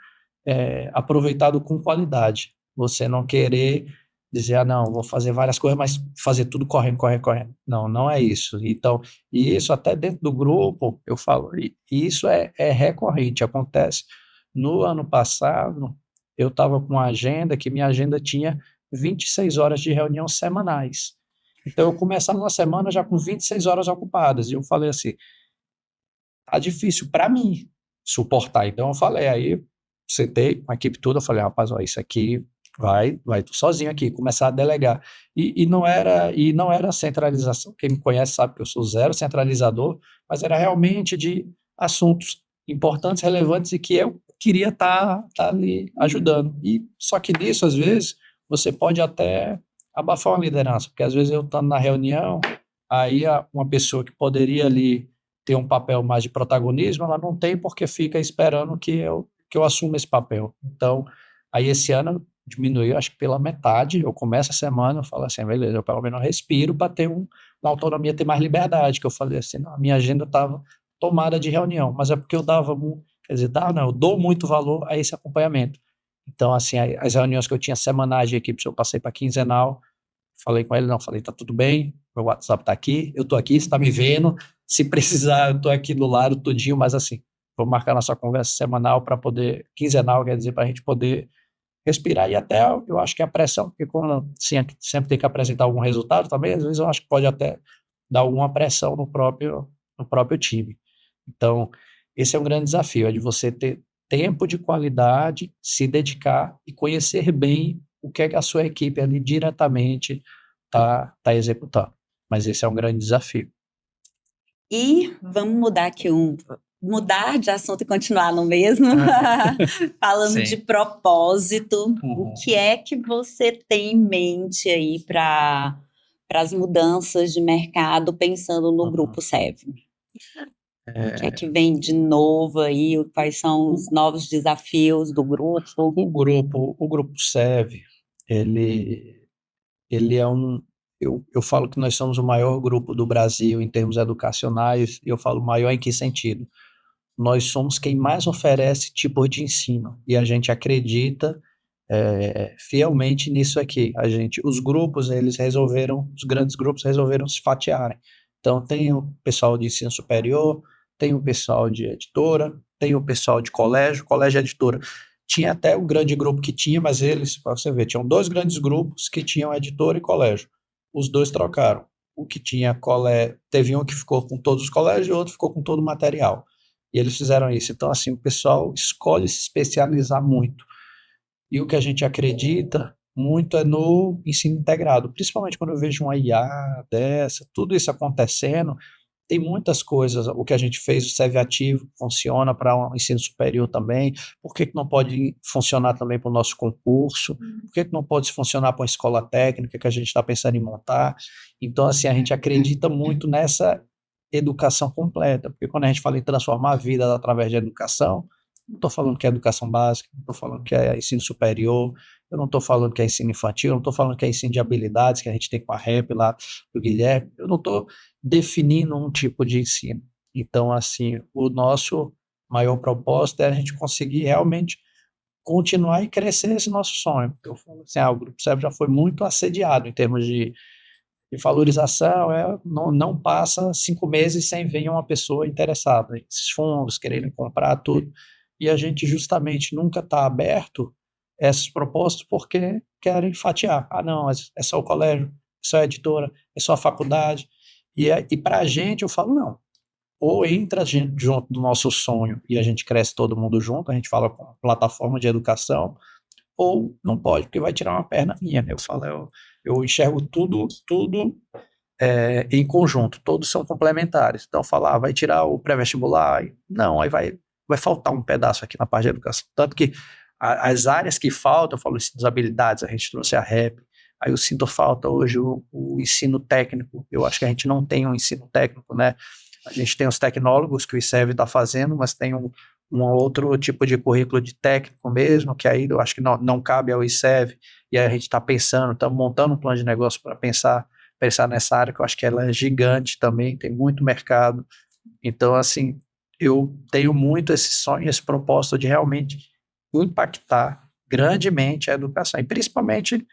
aproveitado com qualidade. Você não querer dizer, não, vou fazer várias coisas, mas fazer tudo correndo, correndo, correndo. Não, não é isso. Então, e isso até dentro do grupo, eu falo, e isso é recorrente, acontece. No ano passado, eu estava com uma agenda que minha agenda tinha 26 horas de reunião semanais. Então, eu começava uma semana já com 26 horas ocupadas. E eu falei assim, tá difícil para mim suportar. Então, eu falei, aí sentei com a equipe toda, eu falei, rapaz, ó, isso aqui vai tu sozinho aqui, começar a delegar. E não era centralização. Quem me conhece sabe que eu sou zero centralizador, mas era realmente de assuntos importantes, relevantes e que eu queria estar ali ajudando. E só que nisso, às vezes, você pode até abafar uma liderança, porque às vezes eu estando na reunião, aí uma pessoa que poderia ali ter um papel mais de protagonismo, ela não tem porque fica esperando que eu assuma esse papel. Então, aí esse ano diminuiu, acho que pela metade, eu começo a semana, eu falo assim, beleza, eu pelo menos respiro para ter uma autonomia, ter mais liberdade, que eu falei assim, não, a minha agenda estava tomada de reunião, mas é porque eu eu dou muito valor a esse acompanhamento. Então, assim, as reuniões que eu tinha semanais de equipe, eu passei para quinzenal, falei com ele, falei, tá tudo bem, meu WhatsApp tá aqui, eu tô aqui, você tá me vendo, se precisar, eu tô aqui do lado tudinho, mas assim, vou marcar nossa conversa semanal para poder, quinzenal, quer dizer, para a gente poder respirar, e até eu acho que a pressão, porque quando sempre tem que apresentar algum resultado também, às vezes eu acho que pode até dar alguma pressão no próprio time. Então, esse é um grande desafio, é de você ter tempo de qualidade, se dedicar e conhecer bem o que é que a sua equipe ali diretamente tá executando. Mas esse é um grande desafio. E vamos mudar de assunto e continuar no mesmo, falando Sim. de propósito. Uhum. O que é que você tem em mente aí para as mudanças de mercado, pensando no Grupo SEV? O que é que vem de novo aí? Quais são os novos desafios do grupo? O grupo SEV, ele é eu falo que nós somos o maior grupo do Brasil em termos educacionais, e eu falo maior em que sentido? Nós somos quem mais oferece tipo de ensino, e a gente acredita fielmente nisso aqui. Os grandes grupos resolveram se fatiarem. Então, tem o pessoal de ensino superior, tem o pessoal de editora, tem o pessoal de colégio e editora. Tinha até o grande grupo que tinha, mas eles, para você ver, tinham dois grandes grupos que tinham editora e colégio. Os dois trocaram. O que tinha teve um que ficou com todos os colégios e o outro ficou com todo o material. E eles fizeram isso. Então, assim, o pessoal escolhe se especializar muito. E o que a gente acredita muito é no ensino integrado, principalmente quando eu vejo uma IA dessa, tudo isso acontecendo, tem muitas coisas, o que a gente fez, o SEV Ativo, funciona para o ensino superior também, por que não pode funcionar também para o nosso concurso, por que não pode funcionar para uma escola técnica que a gente está pensando em montar? Então, assim, a gente acredita muito nessa educação completa, porque quando a gente fala em transformar a vida através de educação, não estou falando que é educação básica, não estou falando que é ensino superior, eu não estou falando que é ensino infantil, eu não estou falando que é ensino de habilidades que a gente tem com a REP lá do Guilherme, eu não estou definindo um tipo de ensino. Então, assim, o nosso maior propósito é a gente conseguir realmente continuar e crescer esse nosso sonho. Porque eu falo assim, o Grupo SEV já foi muito assediado em termos de E valorização não passa 5 meses sem vir uma pessoa interessada. Esses fundos querendo comprar tudo. E a gente justamente nunca está aberto a esses propósitos porque querem fatiar. Ah, não, é só o colégio, é só a editora, é só a faculdade. E para a gente, eu falo, não. Ou entra junto do nosso sonho e a gente cresce todo mundo junto, a gente fala com plataforma de educação, ou não pode, porque vai tirar uma perna minha. Eu falo, eu enxergo tudo em conjunto, todos são complementares. Então, falar, vai tirar o pré-vestibular, não, aí vai faltar um pedaço aqui na parte de educação. Tanto que as áreas que faltam, eu falo ensino das habilidades, a gente trouxe a REP, aí eu sinto falta hoje o ensino técnico. Eu acho que a gente não tem um ensino técnico, né? A gente tem os tecnólogos que o ICEV está fazendo, mas tem um outro tipo de currículo de técnico mesmo, que aí eu acho que não cabe ao ICEV, e aí a gente está pensando, estamos montando um plano de negócio para pensar nessa área, que eu acho que ela é gigante também, tem muito mercado. Então, assim, eu tenho muito esse sonho, esse propósito de realmente impactar grandemente a educação, e principalmente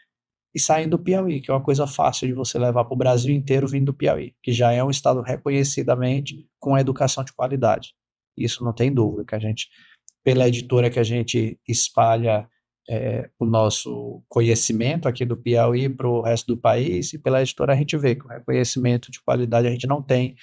saindo do Piauí, que é uma coisa fácil de você levar para o Brasil inteiro vindo do Piauí, que já é um estado reconhecidamente com a educação de qualidade. Isso não tem dúvida, que a gente, pela editora que a gente espalha o nosso conhecimento aqui do Piauí para o resto do país, e pela editora a gente vê que o reconhecimento de qualidade a gente não tem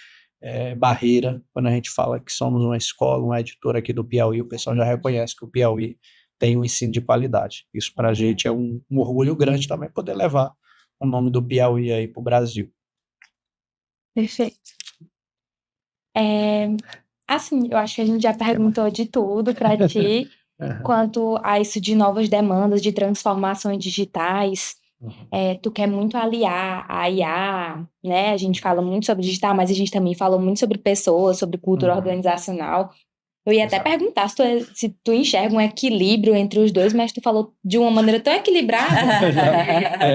barreira. Quando a gente fala que somos uma escola, uma editora aqui do Piauí, o pessoal já reconhece que o Piauí tem um ensino de qualidade. Isso para a gente é um orgulho grande também poder levar o nome do Piauí aí para o Brasil. Perfeito. Assim, eu acho que a gente já perguntou de tudo para ti, quanto a isso de novas demandas, de transformações digitais. Tu quer muito aliar a IA, né? A gente fala muito sobre digital, mas a gente também falou muito sobre pessoas, sobre cultura organizacional. Eu ia até perguntar se tu enxerga um equilíbrio entre os dois, mas tu falou de uma maneira tão equilibrada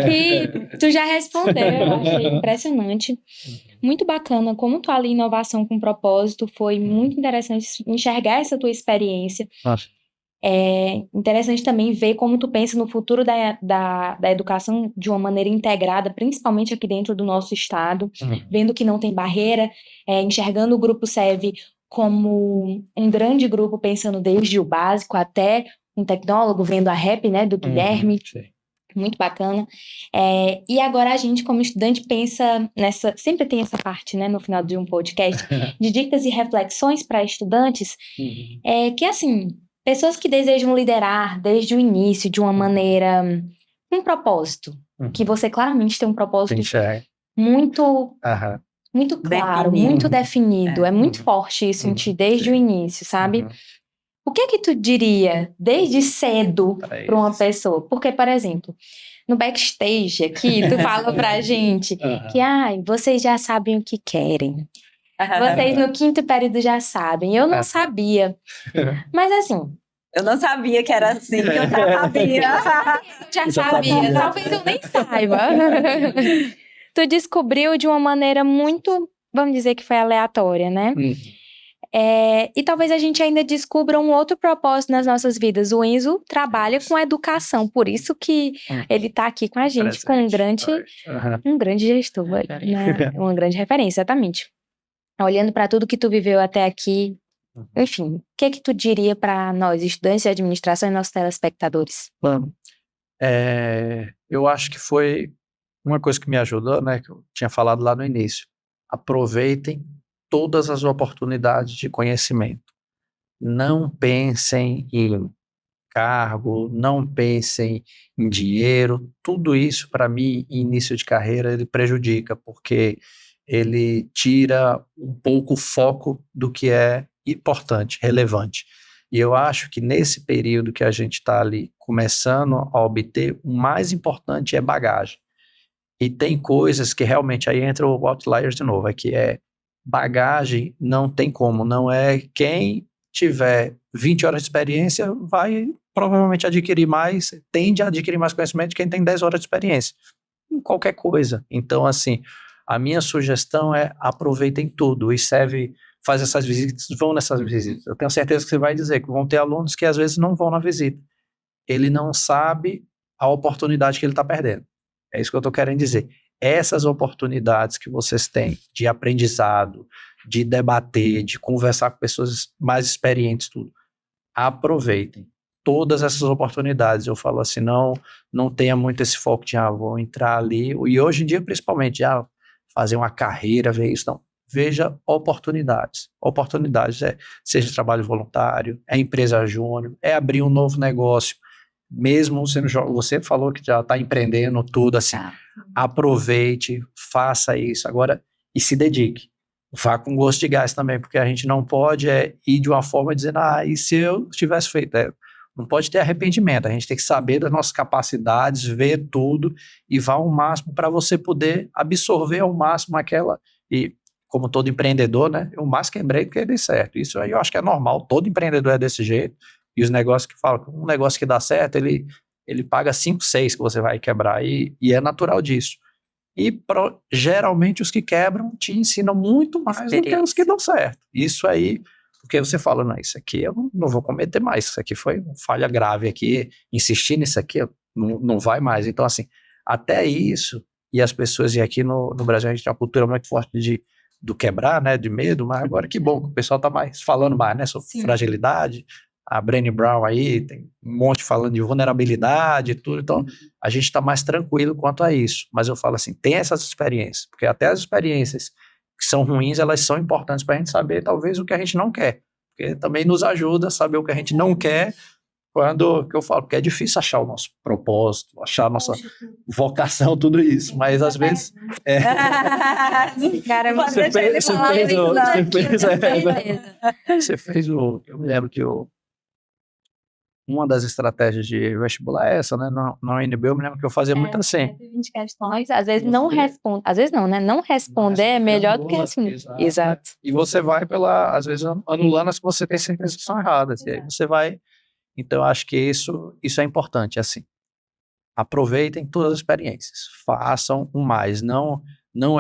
que tu já respondeu. Eu achei impressionante. Muito bacana como tu alia inovação com propósito. Foi muito interessante enxergar essa tua experiência. Nossa. É interessante também ver como tu pensa no futuro da educação de uma maneira integrada, principalmente aqui dentro do nosso estado, vendo que não tem barreira, enxergando o Grupo SEV como um grande grupo, pensando desde o básico até um tecnólogo, vendo a REP, né, do Guilherme. Muito bacana. E agora a gente, como estudante, pensa nessa... Sempre tem essa parte, né, no final de um podcast, de dicas e reflexões para estudantes, que, assim, pessoas que desejam liderar desde o início de uma maneira... um propósito, que você claramente tem um propósito muito... muito claro, muito definido. É muito forte isso em ti desde o início, sabe? O que é que tu diria desde cedo para uma pessoa? Porque, por exemplo, no backstage aqui, tu fala pra gente que vocês já sabem o que querem. Vocês no 5º período já sabem. Eu não sabia. Mas assim... Eu não sabia que era assim, que eu já sabia. Já sabia. Talvez eu nem saiba. Tu descobriu de uma maneira muito, vamos dizer que foi aleatória, né? E talvez a gente ainda descubra um outro propósito nas nossas vidas. O Enzo trabalha com educação, por isso que ele tá aqui com a gente, com um grande gestor, né? Uma grande referência, exatamente. Olhando para tudo que tu viveu até aqui, enfim, o que é que tu diria para nós, estudantes de administração e nossos telespectadores? Eu acho que foi uma coisa que me ajudou, né, que eu tinha falado lá no início. Aproveitem todas as oportunidades de conhecimento. Não pensem em cargo, não pensem em dinheiro. Tudo isso, para mim, em início de carreira, ele prejudica, porque ele tira um pouco o foco do que é importante, relevante. E eu acho que nesse período que a gente está ali começando a obter, o mais importante é bagagem. E tem coisas que realmente, aí entra o outliers de novo, que bagagem não tem como, não é quem tiver 20 horas de experiência vai provavelmente adquirir mais, tende a adquirir mais conhecimento de quem tem 10 horas de experiência, em qualquer coisa. Então, assim, a minha sugestão é aproveitem tudo, e serve, faz essas visitas, vão nessas visitas. Eu tenho certeza que você vai dizer que vão ter alunos que às vezes não vão na visita. Ele não sabe a oportunidade que ele está perdendo. É isso que eu estou querendo dizer. essas oportunidades que vocês têm de aprendizado, de debater, de conversar com pessoas mais experientes, tudo, aproveitem todas essas oportunidades. Eu falo assim, não tenha muito esse foco de, vou entrar ali, e hoje em dia principalmente, fazer uma carreira, ver isso, não. Veja oportunidades. Oportunidades seja trabalho voluntário, é empresa júnior, é abrir um novo negócio, mesmo você falou que já está empreendendo tudo, assim, aproveite, faça isso agora e se dedique. Vá com gosto de gás também, porque a gente não pode ir de uma forma dizendo, e se eu tivesse feito? Não pode ter arrependimento, a gente tem que saber das nossas capacidades, ver tudo e vá ao máximo para você poder absorver ao máximo aquela, e como todo empreendedor, né, eu mais quebrei do que dei certo. Isso aí eu acho que é normal, todo empreendedor é desse jeito, e os negócios que falam, um negócio que dá certo, ele paga 5, 6 que você vai quebrar, e é natural disso. E geralmente os que quebram te ensinam muito mais do que os que dão certo. Isso aí, porque você fala, não, isso aqui eu não vou cometer mais, isso aqui foi uma falha grave aqui, insistir nisso aqui não vai mais. Então, assim, até isso, e as pessoas, e aqui no Brasil a gente tem uma cultura muito forte do quebrar, né, de medo, mas agora que bom, o pessoal tá falando mais, né, sobre fragilidade. A Brené Brown aí, tem um monte falando de vulnerabilidade e tudo, então a gente está mais tranquilo quanto a isso. Mas eu falo assim, tem essas experiências, porque até as experiências que são ruins, elas são importantes para a gente saber talvez o que a gente não quer, porque também nos ajuda a saber o que a gente não quer, que eu falo, porque é difícil achar o nosso propósito, achar a nossa vocação, tudo isso, mas às vezes... Cara, você fez eu me lembro que uma das estratégias de vestibular é essa, né? Na UNB eu me lembro que eu fazia muito assim. 20 questões, às vezes não responde, às vezes não, né? Não responder é melhor do que assim. Exato. E você vai às vezes anulando as que você tem certeza que são erradas. E aí você vai. Então eu acho que isso é importante, assim. Aproveitem todas as experiências, façam o mais. Não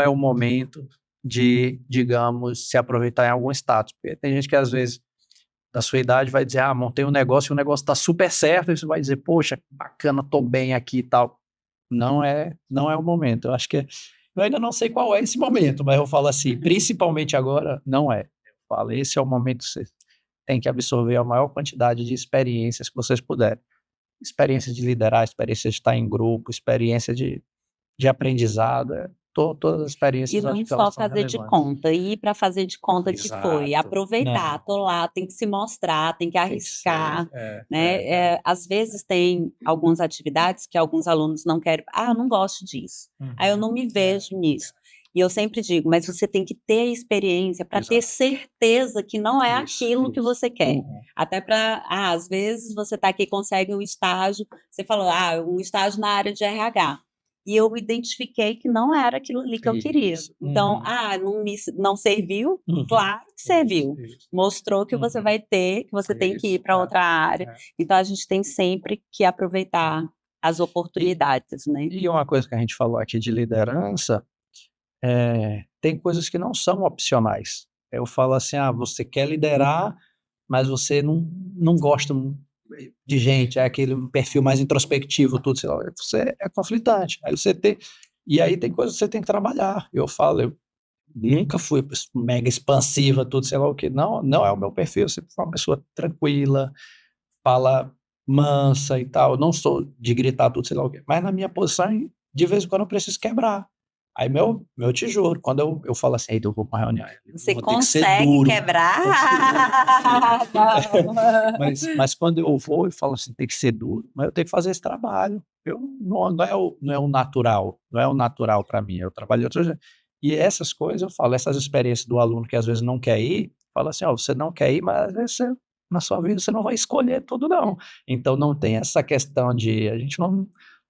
é o momento de, digamos, se aproveitar em algum status. Porque tem gente que às vezes da sua idade vai dizer, montei um negócio e o negócio está super certo, e você vai dizer, poxa, bacana, tô bem aqui e tal. Não é o momento. Eu acho que eu ainda não sei qual é esse momento, mas eu falo assim, principalmente agora, não é. Eu falo, esse é o momento que você tem que absorver a maior quantidade de experiências que vocês puderem. Experiência de liderar, experiência de estar em grupo, experiência de aprendizado, todas as experiências. E não só fazer de conta, ir para fazer de conta que foi, aproveitar, tô lá, tem que se mostrar, tem que arriscar, né? Às vezes tem algumas atividades que alguns alunos não querem, eu não gosto disso, eu não me vejo nisso. E eu sempre digo, mas você tem que ter a experiência para ter certeza que não é aquilo que você quer. Até para, às vezes você está aqui e consegue um estágio, você falou, um estágio na área de RH. E eu identifiquei que não era aquilo ali que eu queria. Então, não serviu? Claro que serviu. Mostrou que você vai ter, que você tem que ir para outra área. Então, a gente tem sempre que aproveitar as oportunidades, né? E uma coisa que a gente falou aqui de liderança, tem coisas que não são opcionais. Eu falo assim, você quer liderar, mas você não gosta de gente, é aquele perfil mais introspectivo, tudo, sei lá, você é conflitante. E aí tem coisas que você tem que trabalhar. Eu falo, eu nunca fui mega expansiva, tudo, sei lá o que. Não é o meu perfil, eu sempre fui uma pessoa tranquila, fala mansa e tal. Eu não sou de gritar tudo, sei lá o que. Mas na minha posição, de vez em quando eu preciso quebrar. Aí meu te juro, quando eu falo assim, eu vou para uma reunião. Você consegue quebrar? Mas quando eu vou e falo assim, tem que ser duro, mas eu tenho que fazer esse trabalho. Não é o natural, não é o natural para mim, eu trabalho de outro jeito. E essas coisas, eu falo, essas experiências do aluno que às vezes não quer ir, fala assim, você não quer ir, mas às vezes na sua vida você não vai escolher tudo não. Então não tem essa questão a gente não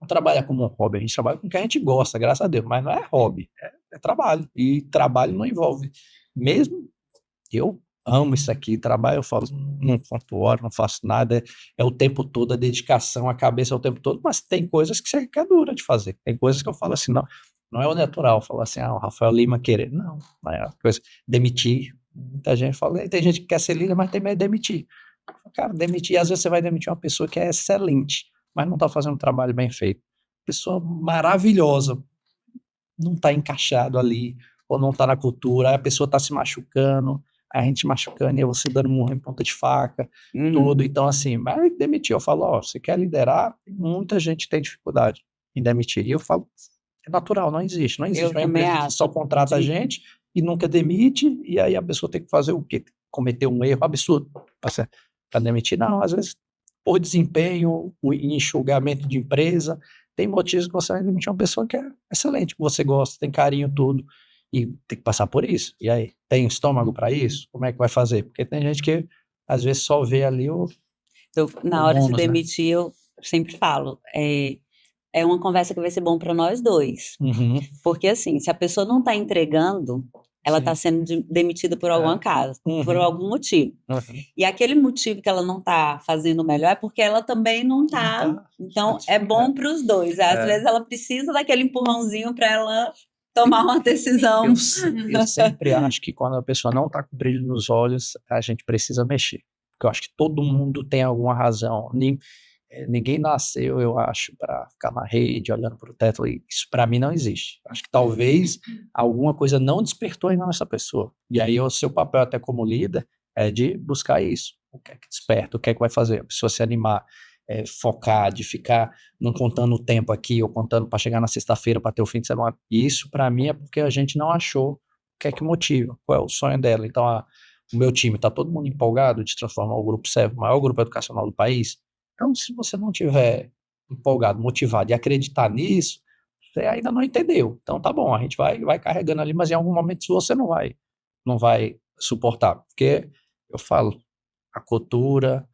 trabalha como um hobby, a gente trabalha com o que a gente gosta, graças a Deus, mas não é hobby, é trabalho. E trabalho não envolve. Mesmo eu amo isso aqui, trabalho, eu falo, não conto hora, não faço nada, é o tempo todo, a dedicação, a cabeça é o tempo todo, mas tem coisas que é dura de fazer. Tem coisas que eu falo assim, não é o natural, falar assim, o Rafael Lima querer, não é a coisa, demitir. Muita gente fala, tem gente que quer ser líder, mas tem medo de demitir. Cara, demitir, às vezes você vai demitir uma pessoa que é excelente, mas não está fazendo um trabalho bem feito. Pessoa maravilhosa, não está encaixado ali, ou não está na cultura, aí a pessoa está se machucando, a gente machucando e você dando murro em ponta de faca, tudo. Então, assim, mas demitir, eu falo, ó, você quer liderar? Muita gente tem dificuldade em demitir. E eu falo, é natural, não existe. Não existe Eu uma também empresa que acho. só contrata a gente e nunca demite, e aí a pessoa tem que fazer o quê? Cometer um erro absurdo para demitir. Não, às vezes, por desempenho, enxugamento de empresa, tem motivos que você vai demitir uma pessoa que é excelente, que você gosta, tem carinho, tudo, e tem que passar por isso. E aí, tem estômago para isso? Como é que vai fazer? Porque tem gente que, às vezes, só vê ali Na o hora de bônus, né? demitir, eu sempre falo, é uma conversa que vai ser bom para nós dois. Uhum. Porque, assim, se a pessoa não está entregando, ela Sim. está sendo demitida por alguma causa, por Uhum. algum motivo. Uhum. E aquele motivo que ela não está fazendo melhor é porque ela também não está. Não tá. Então, é bom para os dois. Às vezes ela precisa daquele empurrãozinho para ela tomar uma decisão. Eu sempre acho que quando a pessoa não está com brilho nos olhos, a gente precisa mexer. Porque eu acho que todo mundo tem alguma razão. Ninguém nasceu, eu acho, para ficar na rede, olhando para o teto. Isso para mim não existe. Acho que talvez alguma coisa não despertou ainda nessa pessoa. E aí o seu papel até como líder é de buscar isso. O que é que desperta? O que é que vai fazer? A pessoa se animar, focar, de ficar não contando o tempo aqui, ou contando para chegar na sexta-feira para ter o fim de semana. E isso para mim é porque a gente não achou o que é que motiva, qual é o sonho dela. Então o meu time está todo mundo empolgado de transformar o Grupo Serve, o maior grupo educacional do país. Então, se você não tiver empolgado, motivado e acreditar nisso, você ainda não entendeu. Então, tá bom, a gente vai carregando ali, mas em algum momento você não vai suportar. Porque, eu falo, a cultura,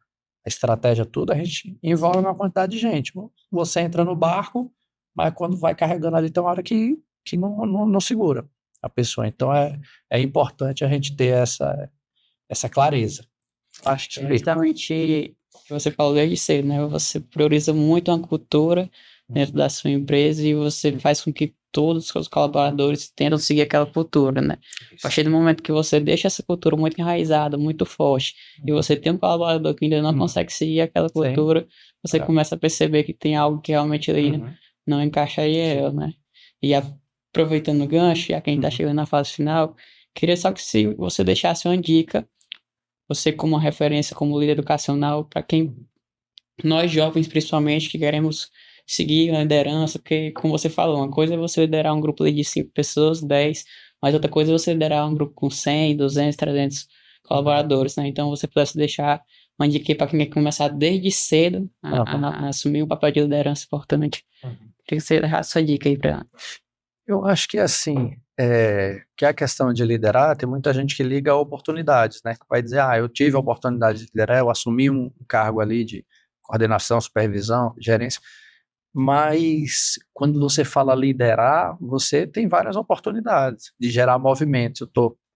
a estratégia, tudo, a gente envolve uma quantidade de gente. Você entra no barco, mas quando vai carregando ali, tem uma hora que não segura a pessoa. Então, é importante a gente ter essa clareza. Acho que Justamente o que você falou desde cedo, né? Você prioriza muito a cultura dentro da sua empresa e você faz com que todos os seus colaboradores tentam seguir aquela cultura, né? A partir do momento que você deixa essa cultura muito enraizada, muito forte, e você tem um colaborador que ainda não consegue seguir aquela cultura, você começa a perceber que tem algo que realmente ali não encaixaria, né? E aproveitando o gancho, já que a gente está chegando na fase final, queria só que se você deixasse uma dica, você como uma referência, como líder educacional, para quem, nós jovens principalmente, que queremos seguir a liderança, porque, como você falou, uma coisa é você liderar um grupo de 5 pessoas, 10, mas outra coisa é você liderar um grupo com 100, 200, 300 colaboradores, né? Então, você pudesse deixar uma dica para quem quer começar desde cedo a assumir um papel de liderança importante. Queria que você deixasse sua dica aí para... Eu acho que assim, que a questão de liderar, tem muita gente que liga a oportunidades, né? Que vai dizer, eu tive a oportunidade de liderar, eu assumi um cargo ali de coordenação, supervisão, gerência, mas quando você fala liderar, você tem várias oportunidades de gerar movimentos.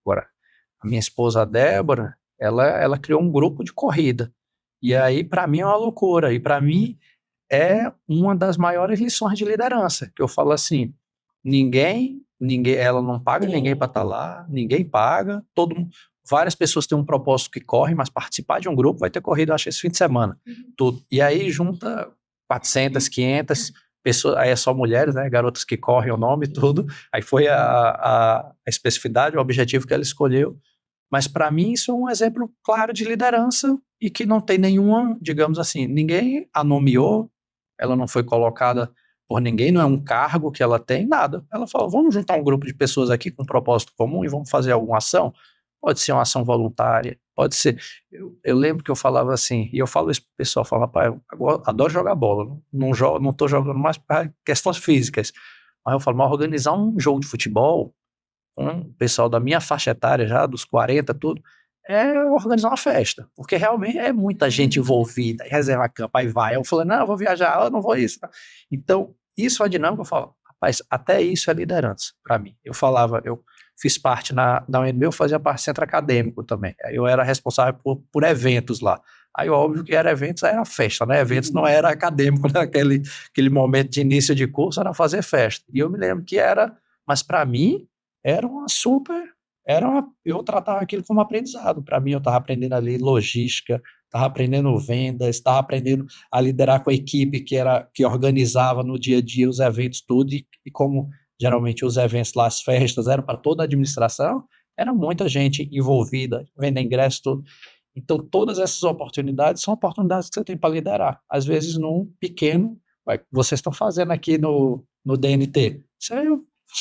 Agora, a minha esposa, a Débora, ela criou um grupo de corrida, e aí para mim é uma loucura, e para mim é uma das maiores lições de liderança, que eu falo assim, ela não paga ninguém para estar lá, ninguém paga, várias pessoas têm um propósito que correm, mas participar de um grupo vai ter corrido, acho, esse fim de semana, tudo. E aí junta 400, 500 pessoas, aí é só mulheres, né, garotas que correm o nome, tudo, aí foi a especificidade, o objetivo que ela escolheu, mas para mim isso é um exemplo claro de liderança e que não tem nenhuma, digamos assim, ninguém a nomeou, ela não foi colocada por ninguém, não é um cargo que ela tem, nada. Ela falou, vamos juntar um grupo de pessoas aqui com um propósito comum e vamos fazer alguma ação? Pode ser uma ação voluntária, pode ser... Eu lembro que eu falava assim, e eu falo isso pro pessoal, falo, rapaz, eu adoro jogar bola, não tô jogando mais para questões físicas, mas eu falo, mas organizar um jogo de futebol com o pessoal da minha faixa etária já, dos 40, tudo, é organizar uma festa, porque realmente é muita gente envolvida, reserva campo, aí vai, eu falei, não, eu vou viajar, eu não vou isso. Então, isso é a dinâmica, eu falo, rapaz, até isso é liderança para mim. Eu fiz parte da UNB, eu fazia parte do centro acadêmico também, eu era responsável por eventos lá. Aí, óbvio que era eventos, era festa, né? Eventos não era acadêmico, naquele momento de início de curso, era fazer festa. E eu me lembro que mas para mim, era uma super... eu tratava aquilo como aprendizado. Para mim, eu estava aprendendo ali logística, estava aprendendo vendas, estava aprendendo a liderar com a equipe que organizava no dia a dia os eventos, tudo, e como geralmente os eventos lá, as festas, eram para toda a administração, era muita gente envolvida, venda ingresso, tudo. Então, todas essas oportunidades são oportunidades que você tem para liderar. Às vezes, num pequeno, vocês estão fazendo aqui no DNT.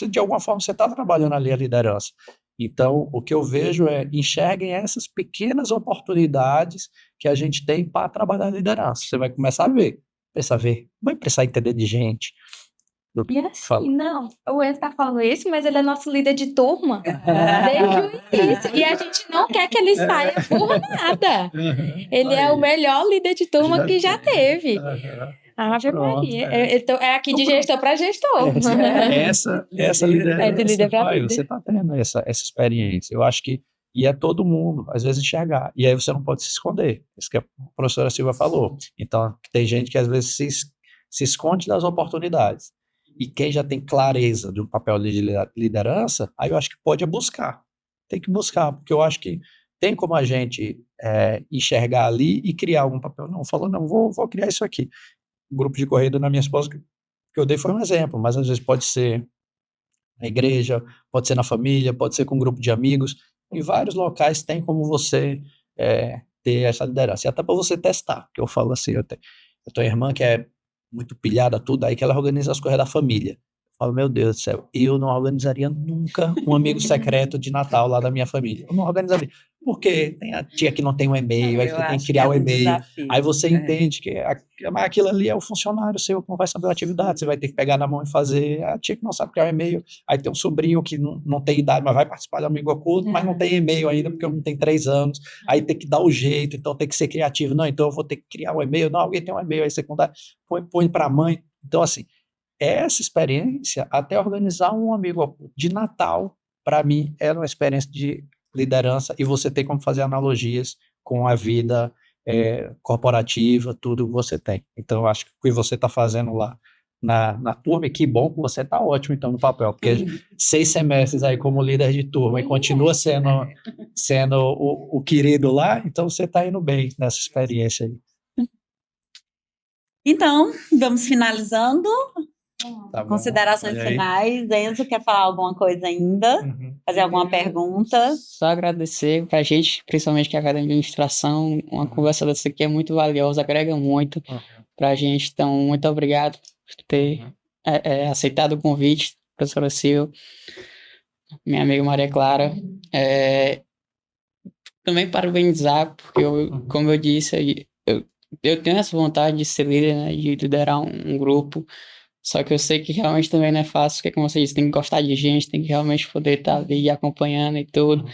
De alguma forma, você está trabalhando ali a liderança. Então, o que eu vejo enxerguem essas pequenas oportunidades que a gente tem para trabalhar a liderança. Você vai começar a ver, vai precisar entender de gente. E assim, não, o Enzo tá falando isso, mas ele é nosso líder de turma desde o início. E a gente não quer que ele saia por nada. Ele é o melhor líder de turma que já teve. Ave Maria. É aqui de gestor para gestor. Essa liderança. É de líder para líder. Você está tendo essa experiência. Eu acho que e é todo mundo, às vezes, enxergar. E aí você não pode se esconder. Isso que a professora Silvia falou. Então, tem gente que às vezes se esconde das oportunidades. E quem já tem clareza de um papel de liderança, aí eu acho que pode buscar. Tem que buscar, porque eu acho que tem como a gente enxergar ali e criar algum papel. Não, falou, não, vou criar isso aqui. O grupo de corrida na minha esposa que eu dei foi um exemplo, mas às vezes pode ser na igreja, pode ser na família, pode ser com um grupo de amigos. Em vários locais tem como você ter essa liderança. E até para você testar, porque eu falo assim, eu tenho uma irmã que é muito pilhada a tudo, aí que ela organiza as coisas da família. Eu falo, meu Deus do céu, eu não organizaria nunca um amigo secreto de Natal lá da minha família. Eu não organizaria. Porque tem a tia que não tem um e-mail, aí você tem que criar o e-mail. Desafio. Aí você entende que aquilo ali é o funcionário seu que não vai saber a atividade, você vai ter que pegar na mão e fazer. A tia que não sabe criar o e-mail, aí tem um sobrinho que não tem idade, mas vai participar do Amigo Oculto, mas não tem e-mail ainda, porque eu não tenho 3 anos, aí tem que dar o jeito, então tem que ser criativo. Não, então eu vou ter que criar um e-mail. Não, alguém tem um e-mail aí secundário, põe para a mãe. Então, assim, essa experiência, até organizar um Amigo Oculto de Natal, para mim, era uma experiência de liderança, e você tem como fazer analogias com a vida corporativa, tudo que você tem. Então, eu acho que o que você está fazendo lá na turma, e que bom que você está ótimo, então, no papel, porque 6 semestres aí como líder de turma e continua sendo o querido lá, então você está indo bem nessa experiência aí. Então, vamos finalizando. Tá bom. Considerações finais. Enzo, quer falar alguma coisa ainda? Fazer alguma pergunta? Só agradecer pra gente, principalmente que é a Academia de Administração, uma conversa dessa aqui é muito valiosa, agrega muito pra gente, então muito obrigado por ter aceitado o convite, professora Silvia, minha amiga Maria Clara. Também parabenizar, porque como eu disse, eu tenho essa vontade de ser líder, né, de liderar um grupo. Só que eu sei que realmente também não é fácil, porque como você disse, tem que gostar de gente, tem que realmente poder estar ali acompanhando e tudo.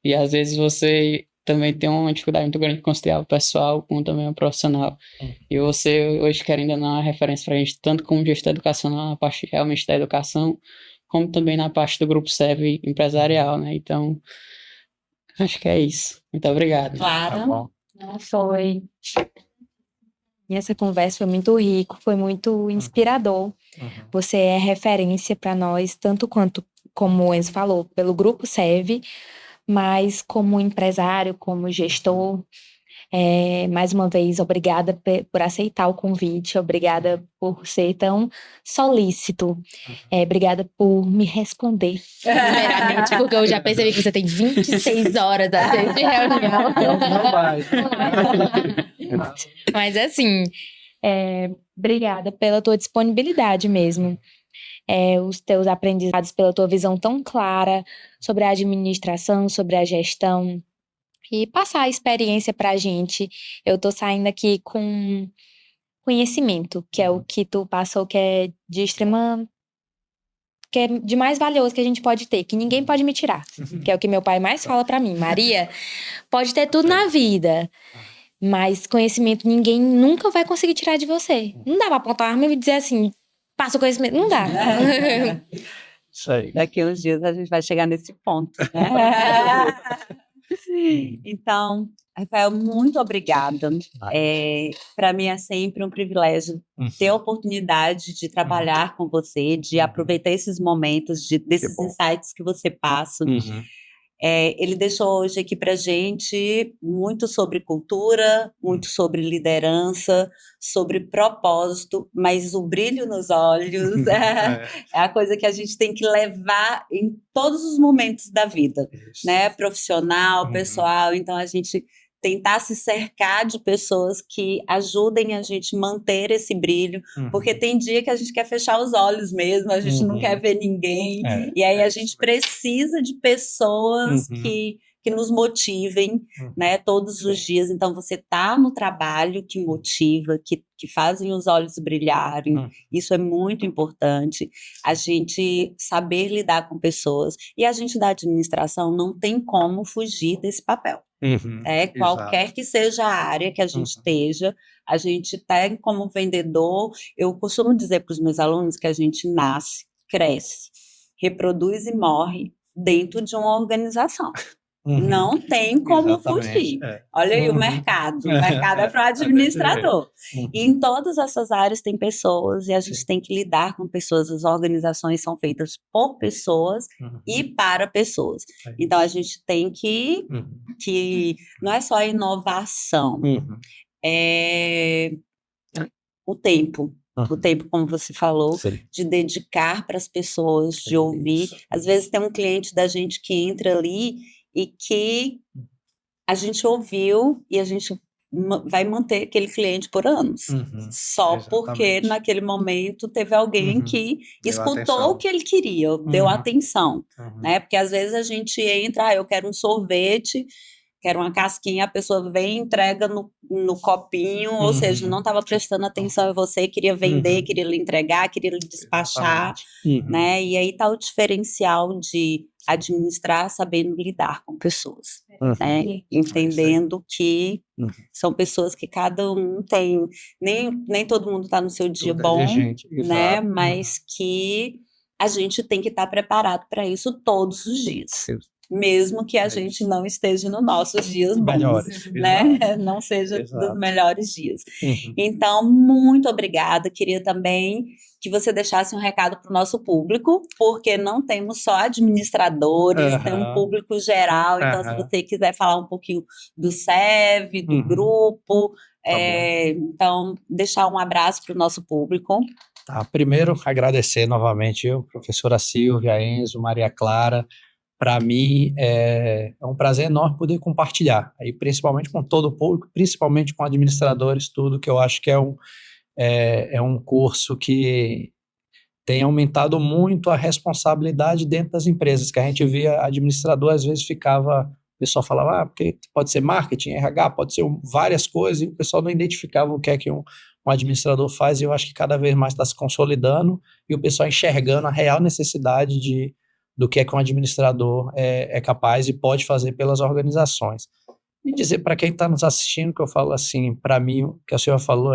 E às vezes você também tem uma dificuldade muito grande de conciliar o pessoal com também o profissional. E você hoje, querendo ou não, é uma referência para a gente, tanto como gestor educacional, na parte realmente da educação, como também na parte do grupo SEV empresarial, né? Então, acho que é isso. Muito obrigado. Claro. Foi. E essa conversa foi muito rica, foi muito inspirador. Você é referência para nós, tanto quanto, como o Enzo falou, pelo Grupo SEV, mas como empresário, como gestor. Mais uma vez, obrigada por aceitar o convite, obrigada por ser tão solícito, obrigada por me responder, primeiramente, porque eu já percebi que você tem 26 horas às vezes de reunião. Não vai. Mas assim, obrigada pela tua disponibilidade mesmo. Os teus aprendizados, pela tua visão tão clara sobre a administração, sobre a gestão, e passar a experiência pra gente. Eu tô saindo aqui com conhecimento, que é o que tu passou, que é que é de mais valioso que a gente pode ter, que ninguém pode me tirar, que é o que meu pai mais fala pra mim. Maria, pode ter tudo na vida, mas conhecimento ninguém nunca vai conseguir tirar de você. Não dá pra apontar a arma e dizer assim, passa o conhecimento, não dá. Isso aí. Daqui uns dias a gente vai chegar nesse ponto. Então, Rafael, muito obrigada. Para mim é sempre um privilégio ter a oportunidade de trabalhar com você, de aproveitar esses momentos, desses insights que você passa. Ele deixou hoje aqui para a gente muito sobre cultura, muito sobre liderança, sobre propósito, mas o brilho nos olhos é a coisa que a gente tem que levar em todos os momentos da vida, né? Profissional, pessoal. Então, a gente tentar se cercar de pessoas que ajudem a gente manter esse brilho, porque tem dia que a gente quer fechar os olhos mesmo, a gente não quer ver ninguém, e aí a gente precisa de pessoas que nos motivem, né, todos os dias. Então, você tá no trabalho que motiva, que fazem os olhos brilharem, isso é muito importante, a gente saber lidar com pessoas, e a gente da administração não tem como fugir desse papel. Qualquer que seja a área que a gente esteja, a gente tem como vendedor. Eu costumo dizer para os meus alunos que a gente nasce, cresce, reproduz e morre dentro de uma organização. Não tem como fugir. Olha aí o mercado é para o administrador. E em todas essas áreas tem pessoas, e a gente tem que lidar com pessoas. As organizações são feitas por pessoas e para pessoas. Então a gente tem que não é só inovação, é o tempo. O tempo, como você falou, de dedicar para as pessoas, de ouvir. Às vezes tem um cliente da gente que entra ali e que a gente ouviu e a gente vai manter aquele cliente por anos. Só porque naquele momento teve alguém que escutou o que ele queria, deu atenção. Né? Porque às vezes a gente entra, eu quero um sorvete, quero uma casquinha, a pessoa vem e entrega no copinho, ou seja, não estava prestando atenção em você, queria vender, queria lhe entregar, queria lhe despachar, né? E aí está o diferencial de administrar sabendo lidar com pessoas, né? Entendendo que são pessoas que cada um tem, nem todo mundo está no seu dia bom, né? Mas que a gente tem que estar preparado para isso todos os dias. Mesmo que a gente não esteja nos nossos dias bons, né? Não seja dos melhores dias. Então, muito obrigada. Queria também que você deixasse um recado para o nosso público, porque não temos só administradores, tem um público geral. Então, se você quiser falar um pouquinho do SEV, do grupo, então, deixar um abraço para o nosso público. Primeiro, agradecer novamente eu, professora Silvia, Enzo, Maria Clara. Para mim, é um prazer enorme poder compartilhar, aí, principalmente com todo o público, principalmente com administradores, tudo que eu acho que é um curso que tem aumentado muito a responsabilidade dentro das empresas, que a gente via administrador, às vezes o pessoal falava, porque pode ser marketing, RH, pode ser várias coisas, e o pessoal não identificava o que é que um administrador faz, e eu acho que cada vez mais está se consolidando, e o pessoal enxergando a real necessidade do que é que um administrador é capaz e pode fazer pelas organizações. E dizer para quem está nos assistindo, que eu falo assim, para mim, o que a senhora falou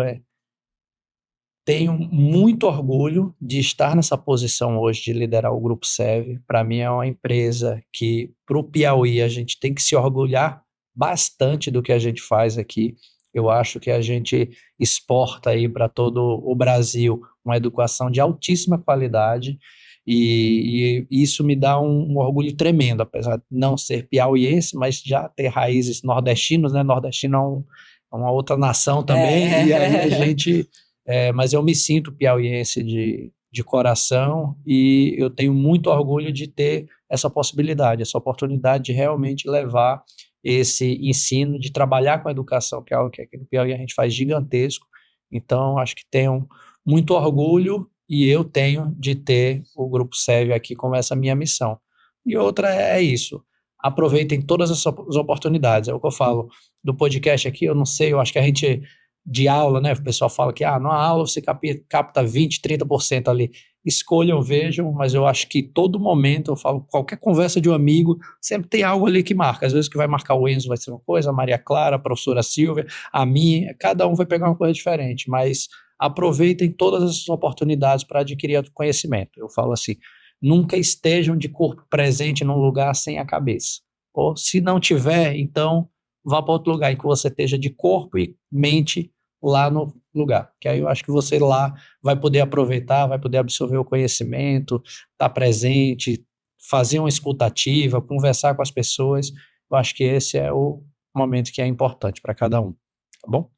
tenho muito orgulho de estar nessa posição hoje, de liderar o Grupo SEV. Para mim é uma empresa que, para o Piauí, a gente tem que se orgulhar bastante do que a gente faz aqui. Eu acho que a gente exporta aí para todo o Brasil uma educação de altíssima qualidade, e isso me dá um orgulho tremendo, apesar de não ser piauiense, mas já ter raízes nordestinas, né? Nordestino é uma outra nação também, e aí a gente... mas eu me sinto piauiense de coração, e eu tenho muito orgulho de ter essa possibilidade, essa oportunidade de realmente levar esse ensino, de trabalhar com a educação, que é algo que aqui no Piauí a gente faz gigantesco. Então, acho que tenho muito orgulho, e eu tenho de ter o Grupo SEV aqui como essa minha missão. E outra é isso, aproveitem todas as oportunidades. É o que eu falo do podcast aqui, eu não sei, eu acho que a gente, de aula, né, o pessoal fala que numa aula você capta 20%, 30% ali. Escolham, vejam, mas eu acho que todo momento, eu falo, qualquer conversa de um amigo, sempre tem algo ali que marca. Às vezes que vai marcar o Enzo vai ser uma coisa, a Maria Clara, a professora Silvia, a minha, cada um vai pegar uma coisa diferente, mas aproveitem todas essas oportunidades para adquirir conhecimento. Eu falo assim, nunca estejam de corpo presente num lugar sem a cabeça. Ou se não tiver, então vá para outro lugar em que você esteja de corpo e mente lá no lugar, que aí eu acho que você lá vai poder aproveitar, vai poder absorver o conhecimento, estar presente, fazer uma escutativa, conversar com as pessoas. Eu acho que esse é o momento que é importante para cada um, tá bom?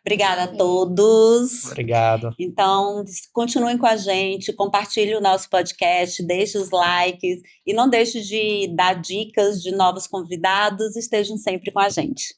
Obrigada a todos. Obrigado. Então, continuem com a gente, compartilhem o nosso podcast, deixe os likes e não deixe de dar dicas de novos convidados, estejam sempre com a gente.